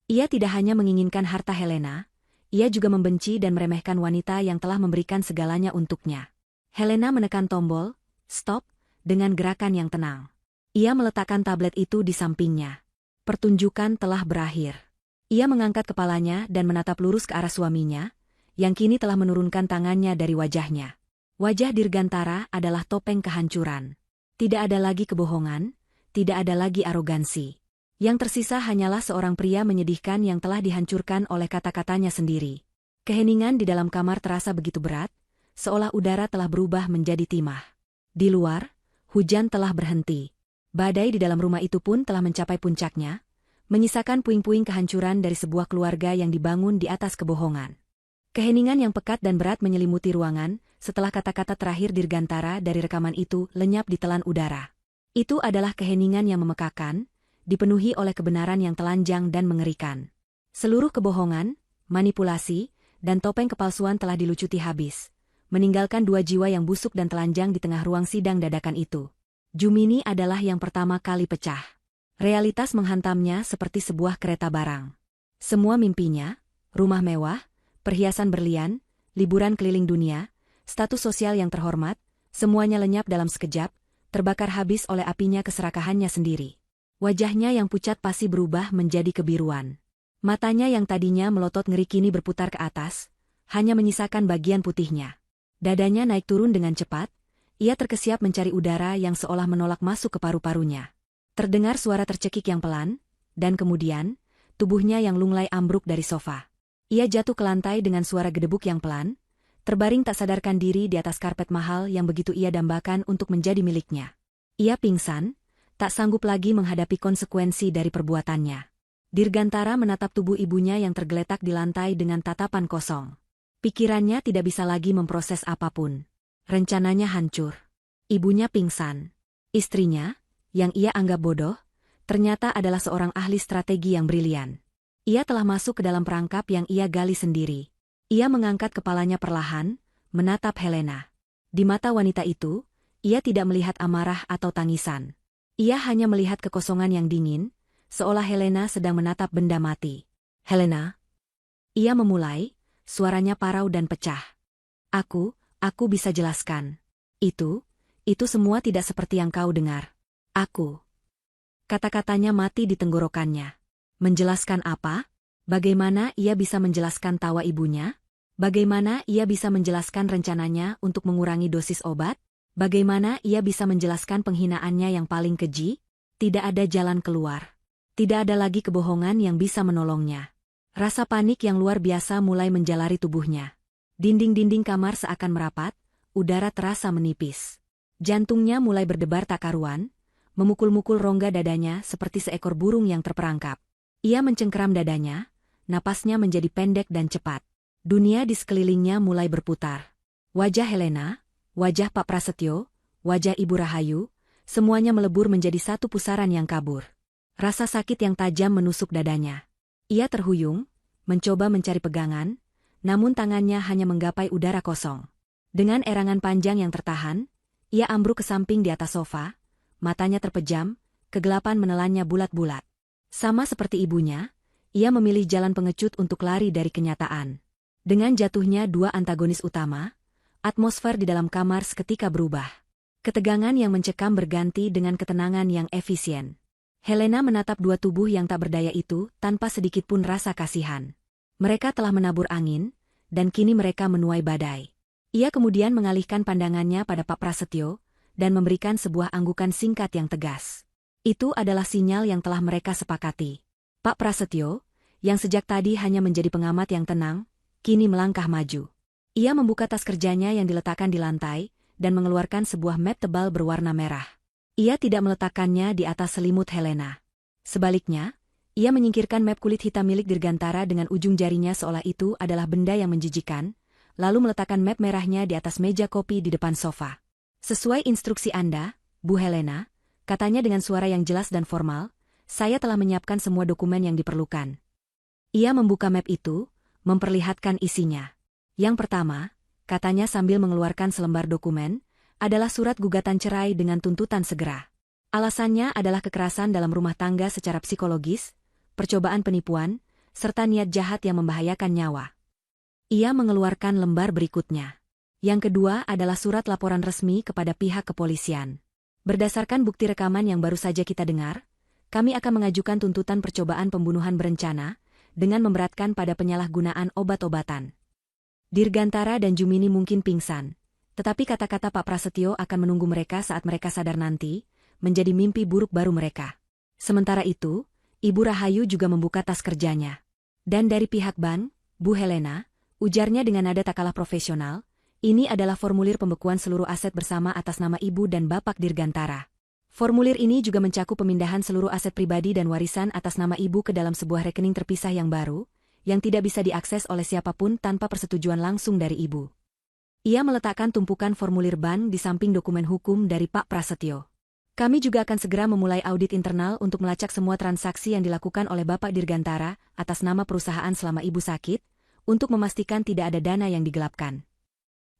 Ia tidak hanya menginginkan harta Helena, ia juga membenci dan meremehkan wanita yang telah memberikan segalanya untuknya. Helena menekan tombol, stop, dengan gerakan yang tenang. Ia meletakkan tablet itu di sampingnya. Pertunjukan telah berakhir. Ia mengangkat kepalanya dan menatap lurus ke arah suaminya, yang kini telah menurunkan tangannya dari wajahnya. Wajah Dirgantara adalah topeng kehancuran. Tidak ada lagi kebohongan, tidak ada lagi arogansi. Yang tersisa hanyalah seorang pria menyedihkan yang telah dihancurkan oleh kata-katanya sendiri. Keheningan di dalam kamar terasa begitu berat, seolah udara telah berubah menjadi timah. Di luar, hujan telah berhenti. Badai di dalam rumah itu pun telah mencapai puncaknya, menyisakan puing-puing kehancuran dari sebuah keluarga yang dibangun di atas kebohongan. Keheningan yang pekat dan berat menyelimuti ruangan, setelah kata-kata terakhir Dirgantara dari rekaman itu lenyap di telan udara. Itu adalah keheningan yang memekakan, dipenuhi oleh kebenaran yang telanjang dan mengerikan. Seluruh kebohongan, manipulasi, dan topeng kepalsuan telah dilucuti habis, meninggalkan dua jiwa yang busuk dan telanjang di tengah ruang sidang dadakan itu. Jumini adalah yang pertama kali pecah. Realitas menghantamnya seperti sebuah kereta barang. Semua mimpinya, rumah mewah, perhiasan berlian, liburan keliling dunia, status sosial yang terhormat, semuanya lenyap dalam sekejap, terbakar habis oleh apinya keserakahannya sendiri. Wajahnya yang pucat pasti berubah menjadi kebiruan. Matanya yang tadinya melotot ngeri kini berputar ke atas, hanya menyisakan bagian putihnya. Dadanya naik turun dengan cepat, ia terkesiap mencari udara yang seolah menolak masuk ke paru-parunya. Terdengar suara tercekik yang pelan, dan kemudian, tubuhnya yang lunglai ambruk dari sofa. Ia jatuh ke lantai dengan suara gedebuk yang pelan, terbaring tak sadarkan diri di atas karpet mahal yang begitu ia dambakan untuk menjadi miliknya. Ia pingsan, tak sanggup lagi menghadapi konsekuensi dari perbuatannya. Dirgantara menatap tubuh ibunya yang tergeletak di lantai dengan tatapan kosong. Pikirannya tidak bisa lagi memproses apapun. Rencananya hancur. Ibunya pingsan. Istrinya, yang ia anggap bodoh, ternyata adalah seorang ahli strategi yang brilian. Ia telah masuk ke dalam perangkap yang ia gali sendiri. Ia mengangkat kepalanya perlahan, menatap Helena. Di mata wanita itu, ia tidak melihat amarah atau tangisan. Ia hanya melihat kekosongan yang dingin, seolah Helena sedang menatap benda mati. Helena? Ia memulai, suaranya parau dan pecah. Aku bisa jelaskan. Itu semua tidak seperti yang kau dengar. Kata-katanya mati di tenggorokannya. Menjelaskan apa? Bagaimana ia bisa menjelaskan tawa ibunya? Bagaimana ia bisa menjelaskan rencananya untuk mengurangi dosis obat? Bagaimana ia bisa menjelaskan penghinaannya yang paling keji? Tidak ada jalan keluar. Tidak ada lagi kebohongan yang bisa menolongnya. Rasa panik yang luar biasa mulai menjalari tubuhnya. Dinding-dinding kamar seakan merapat, udara terasa menipis. Jantungnya mulai berdebar tak karuan, memukul-mukul rongga dadanya seperti seekor burung yang terperangkap. Ia mencengkeram dadanya, napasnya menjadi pendek dan cepat. Dunia di sekelilingnya mulai berputar. Wajah Helena, wajah Pak Prasetyo, wajah Ibu Rahayu, semuanya melebur menjadi satu pusaran yang kabur. Rasa sakit yang tajam menusuk dadanya. Ia terhuyung, mencoba mencari pegangan, namun tangannya hanya menggapai udara kosong. Dengan erangan panjang yang tertahan, ia ambruk ke samping di atas sofa, matanya terpejam, kegelapan menelannya bulat-bulat. Sama seperti ibunya, ia memilih jalan pengecut untuk lari dari kenyataan. Dengan jatuhnya dua antagonis utama, atmosfer di dalam kamar seketika berubah. Ketegangan yang mencekam berganti dengan ketenangan yang efisien. Helena menatap dua tubuh yang tak berdaya itu tanpa sedikit pun rasa kasihan. Mereka telah menabur angin, dan kini mereka menuai badai. Ia kemudian mengalihkan pandangannya pada Pak Prasetyo, dan memberikan sebuah anggukan singkat yang tegas. Itu adalah sinyal yang telah mereka sepakati. Pak Prasetyo, yang sejak tadi hanya menjadi pengamat yang tenang, kini melangkah maju. Ia membuka tas kerjanya yang diletakkan di lantai, dan mengeluarkan sebuah map tebal berwarna merah. Ia tidak meletakkannya di atas selimut Helena. Sebaliknya, ia menyingkirkan map kulit hitam milik Dirgantara dengan ujung jarinya seolah itu adalah benda yang menjijikan, lalu meletakkan map merahnya di atas meja kopi di depan sofa. Sesuai instruksi Anda, Bu Helena, katanya dengan suara yang jelas dan formal, saya telah menyiapkan semua dokumen yang diperlukan. Ia membuka map itu, memperlihatkan isinya. Yang pertama, katanya sambil mengeluarkan selembar dokumen, adalah surat gugatan cerai dengan tuntutan segera. Alasannya adalah kekerasan dalam rumah tangga secara psikologis, percobaan penipuan, serta niat jahat yang membahayakan nyawa. Ia mengeluarkan lembar berikutnya. Yang kedua adalah surat laporan resmi kepada pihak kepolisian. Berdasarkan bukti rekaman yang baru saja kita dengar, kami akan mengajukan tuntutan percobaan pembunuhan berencana, dengan memberatkan pada penyalahgunaan obat-obatan. Dirgantara dan Jumini mungkin pingsan, tetapi kata-kata Pak Prasetyo akan menunggu mereka saat mereka sadar nanti, menjadi mimpi buruk baru mereka. Sementara itu, Ibu Rahayu juga membuka tas kerjanya. Dan dari pihak bank, Bu Helena, ujarnya dengan nada tak kalah profesional, ini adalah formulir pembekuan seluruh aset bersama atas nama Ibu dan Bapak Dirgantara. Formulir ini juga mencakup pemindahan seluruh aset pribadi dan warisan atas nama Ibu ke dalam sebuah rekening terpisah yang baru, yang tidak bisa diakses oleh siapapun tanpa persetujuan langsung dari Ibu. Ia meletakkan tumpukan formulir bank di samping dokumen hukum dari Pak Prasetyo. Kami juga akan segera memulai audit internal untuk melacak semua transaksi yang dilakukan oleh Bapak Dirgantara atas nama perusahaan selama Ibu sakit, untuk memastikan tidak ada dana yang digelapkan.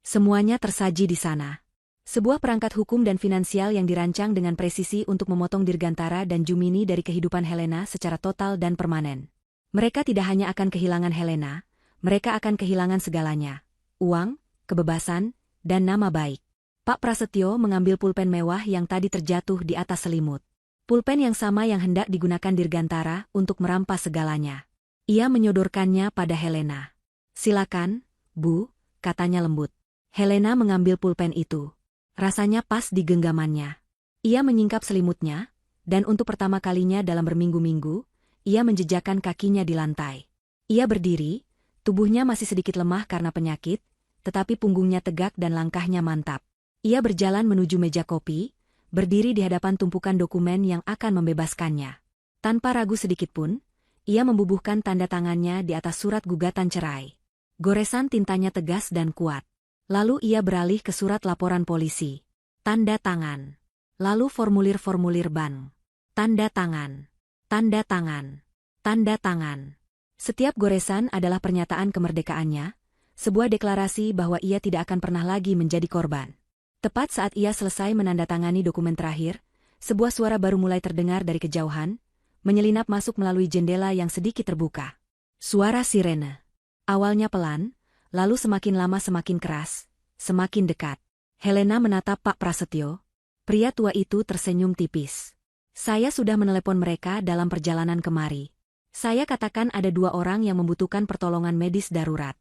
Semuanya tersaji di sana. Sebuah perangkat hukum dan finansial yang dirancang dengan presisi untuk memotong Dirgantara dan Jumini dari kehidupan Helena secara total dan permanen. Mereka tidak hanya akan kehilangan Helena, mereka akan kehilangan segalanya. Uang, kebebasan, dan nama baik. Pak Prasetyo mengambil pulpen mewah yang tadi terjatuh di atas selimut. Pulpen yang sama yang hendak digunakan Dirgantara untuk merampas segalanya. Ia menyodorkannya pada Helena. Silakan, Bu, katanya lembut. Helena mengambil pulpen itu. Rasanya pas di genggamannya. Ia menyingkap selimutnya, dan untuk pertama kalinya dalam berminggu-minggu, ia menjejakkan kakinya di lantai. Ia berdiri, tubuhnya masih sedikit lemah karena penyakit, tetapi punggungnya tegak dan langkahnya mantap. Ia berjalan menuju meja kopi, berdiri di hadapan tumpukan dokumen yang akan membebaskannya. Tanpa ragu sedikitpun, ia membubuhkan tanda tangannya di atas surat gugatan cerai. Goresan tintanya tegas dan kuat. Lalu ia beralih ke surat laporan polisi. Tanda tangan. Lalu formulir-formulir bank. Tanda tangan. Tanda tangan. Tanda tangan. Setiap goresan adalah pernyataan kemerdekaannya, sebuah deklarasi bahwa ia tidak akan pernah lagi menjadi korban. Tepat saat ia selesai menandatangani dokumen terakhir, sebuah suara baru mulai terdengar dari kejauhan, menyelinap masuk melalui jendela yang sedikit terbuka. Suara sirene. Awalnya pelan, lalu semakin lama semakin keras, semakin dekat. Helena menatap Pak Prasetyo. Pria tua itu tersenyum tipis. Saya sudah menelepon mereka dalam perjalanan kemari. Saya katakan ada 2 orang yang membutuhkan pertolongan medis darurat.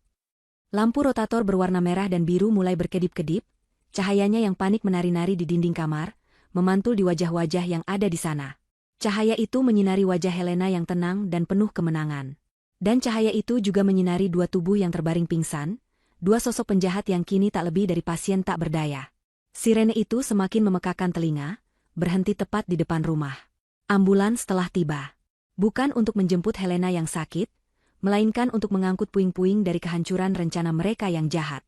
Lampu rotator berwarna merah dan biru mulai berkedip-kedip, cahayanya yang panik menari-nari di dinding kamar, memantul di wajah-wajah yang ada di sana. Cahaya itu menyinari wajah Helena yang tenang dan penuh kemenangan. Dan cahaya itu juga menyinari 2 tubuh yang terbaring pingsan, 2 sosok penjahat yang kini tak lebih dari pasien tak berdaya. Sirene itu semakin memekakan telinga, berhenti tepat di depan rumah. Ambulans telah tiba. Bukan untuk menjemput Helena yang sakit, melainkan untuk mengangkut puing-puing dari kehancuran rencana mereka yang jahat.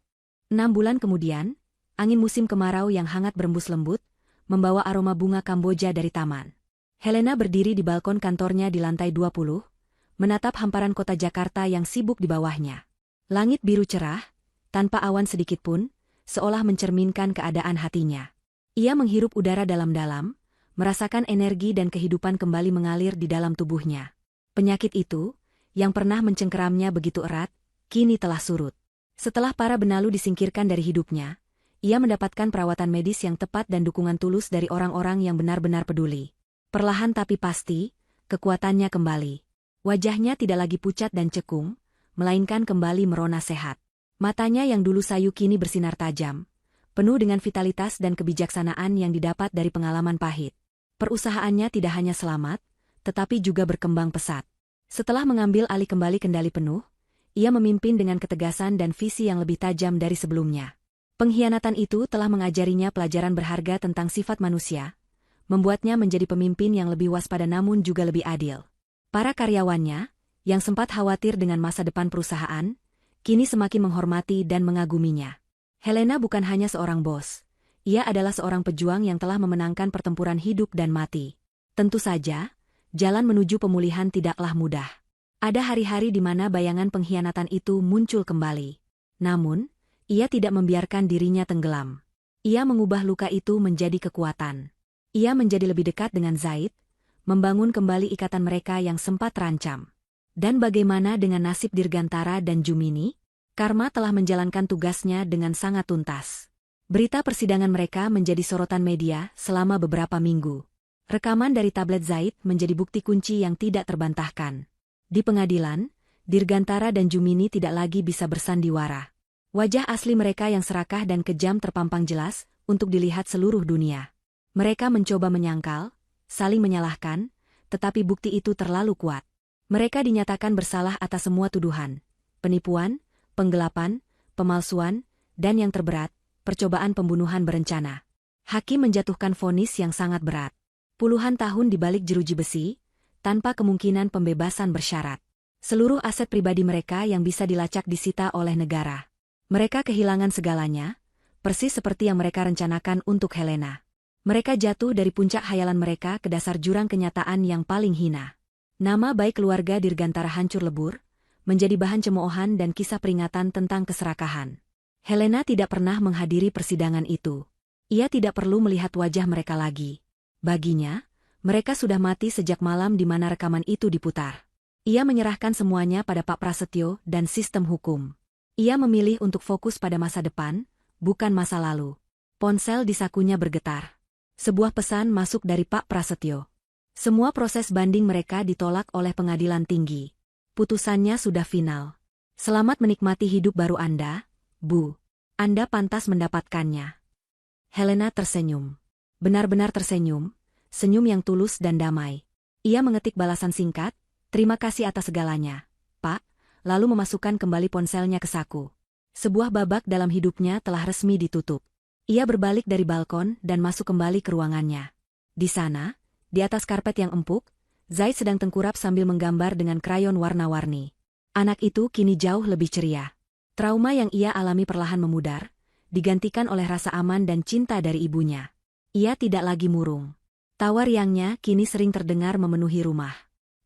6 bulan kemudian, Angin musim kemarau yang hangat berembus lembut, membawa aroma bunga Kamboja dari taman. Helena berdiri di balkon kantornya di lantai 20, menatap hamparan kota Jakarta yang sibuk di bawahnya. Langit biru cerah, tanpa awan sedikit pun, seolah mencerminkan keadaan hatinya. Ia menghirup udara dalam-dalam, merasakan energi dan kehidupan kembali mengalir di dalam tubuhnya. Penyakit itu, yang pernah mencengkeramnya begitu erat, kini telah surut. Setelah para benalu disingkirkan dari hidupnya, ia mendapatkan perawatan medis yang tepat dan dukungan tulus dari orang-orang yang benar-benar peduli. Perlahan tapi pasti, kekuatannya kembali. Wajahnya tidak lagi pucat dan cekung, melainkan kembali merona sehat. Matanya yang dulu sayu kini bersinar tajam, penuh dengan vitalitas dan kebijaksanaan yang didapat dari pengalaman pahit. Perusahaannya tidak hanya selamat, tetapi juga berkembang pesat. Setelah mengambil alih kembali kendali penuh, ia memimpin dengan ketegasan dan visi yang lebih tajam dari sebelumnya. Pengkhianatan itu telah mengajarinya pelajaran berharga tentang sifat manusia, membuatnya menjadi pemimpin yang lebih waspada namun juga lebih adil. Para karyawannya, yang sempat khawatir dengan masa depan perusahaan, kini semakin menghormati dan mengaguminya. Helena bukan hanya seorang bos, ia adalah seorang pejuang yang telah memenangkan pertempuran hidup dan mati. Tentu saja, jalan menuju pemulihan tidaklah mudah. Ada hari-hari di mana bayangan pengkhianatan itu muncul kembali. Namun, ia tidak membiarkan dirinya tenggelam. Ia mengubah luka itu menjadi kekuatan. Ia menjadi lebih dekat dengan Zaid, membangun kembali ikatan mereka yang sempat terancam. Dan bagaimana dengan nasib Dirgantara dan Jumini? Karma telah menjalankan tugasnya dengan sangat tuntas. Berita persidangan mereka menjadi sorotan media selama beberapa minggu. Rekaman dari tablet Zaid menjadi bukti kunci yang tidak terbantahkan. Di pengadilan, Dirgantara dan Jumini tidak lagi bisa bersandiwara. Wajah asli mereka yang serakah dan kejam terpampang jelas untuk dilihat seluruh dunia. Mereka mencoba menyangkal, saling menyalahkan, tetapi bukti itu terlalu kuat. Mereka dinyatakan bersalah atas semua tuduhan, penipuan, penggelapan, pemalsuan, dan yang terberat, percobaan pembunuhan berencana. Hakim menjatuhkan vonis yang sangat berat. Puluhan tahun di balik jeruji besi, tanpa kemungkinan pembebasan bersyarat. Seluruh aset pribadi mereka yang bisa dilacak disita oleh negara. Mereka kehilangan segalanya, persis seperti yang mereka rencanakan untuk Helena. Mereka jatuh dari puncak khayalan mereka ke dasar jurang kenyataan yang paling hina. Nama baik keluarga Dirgantara hancur lebur, menjadi bahan cemoohan dan kisah peringatan tentang keserakahan. Helena tidak pernah menghadiri persidangan itu. Ia tidak perlu melihat wajah mereka lagi. Baginya, mereka sudah mati sejak malam di mana rekaman itu diputar. Ia menyerahkan semuanya pada Pak Prasetyo dan sistem hukum. Ia memilih untuk fokus pada masa depan, bukan masa lalu. Ponsel di sakunya bergetar. Sebuah pesan masuk dari Pak Prasetyo. Semua proses banding mereka ditolak oleh pengadilan tinggi. Putusannya sudah final. Selamat menikmati hidup baru Anda, Bu. Anda pantas mendapatkannya. Helena tersenyum. Benar-benar tersenyum, senyum yang tulus dan damai. Ia mengetik balasan singkat, terima kasih atas segalanya, Pak, lalu memasukkan kembali ponselnya ke saku. Sebuah babak dalam hidupnya telah resmi ditutup. Ia berbalik dari balkon dan masuk kembali ke ruangannya. Di sana, di atas karpet yang empuk, Zaid sedang tengkurap sambil menggambar dengan krayon warna-warni. Anak itu kini jauh lebih ceria. Trauma yang ia alami perlahan memudar, digantikan oleh rasa aman dan cinta dari ibunya. Ia tidak lagi murung. Tawa riangnya kini sering terdengar memenuhi rumah.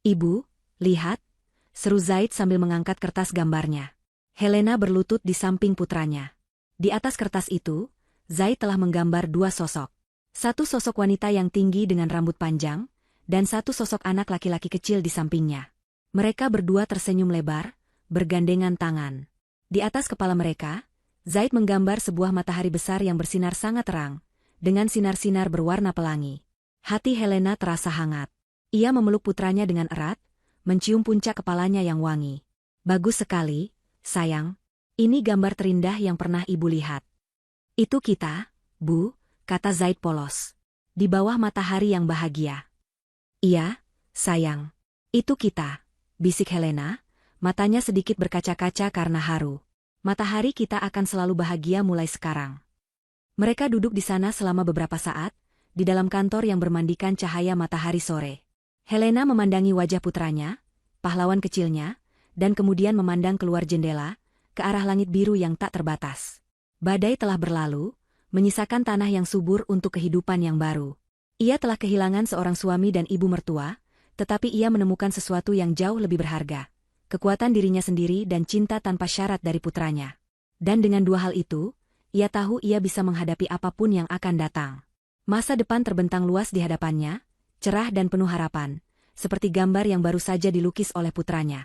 Ibu, lihat, seru Zaid sambil mengangkat kertas gambarnya. Helena berlutut di samping putranya. Di atas kertas itu, Zaid telah menggambar dua sosok. Satu sosok wanita yang tinggi dengan rambut panjang, dan satu sosok anak laki-laki kecil di sampingnya. Mereka berdua tersenyum lebar, bergandengan tangan. Di atas kepala mereka, Zaid menggambar sebuah matahari besar yang bersinar sangat terang, dengan sinar-sinar berwarna pelangi. Hati Helena terasa hangat. Ia memeluk putranya dengan erat, mencium puncak kepalanya yang wangi. Bagus sekali, sayang. Ini gambar terindah yang pernah ibu lihat. Itu kita, Bu, kata Zaid polos. Di bawah matahari yang bahagia. Iya, sayang. Itu kita, bisik Helena, matanya sedikit berkaca-kaca karena haru. Matahari kita akan selalu bahagia mulai sekarang. Mereka duduk di sana selama beberapa saat, di dalam kantor yang bermandikan cahaya matahari sore. Helena memandangi wajah putranya, pahlawan kecilnya, dan kemudian memandang keluar jendela, ke arah langit biru yang tak terbatas. Badai telah berlalu, menyisakan tanah yang subur untuk kehidupan yang baru. Ia telah kehilangan seorang suami dan ibu mertua, tetapi ia menemukan sesuatu yang jauh lebih berharga, kekuatan dirinya sendiri dan cinta tanpa syarat dari putranya. Dan dengan dua hal itu, ia tahu ia bisa menghadapi apapun yang akan datang. Masa depan terbentang luas di hadapannya, cerah dan penuh harapan, seperti gambar yang baru saja dilukis oleh putranya.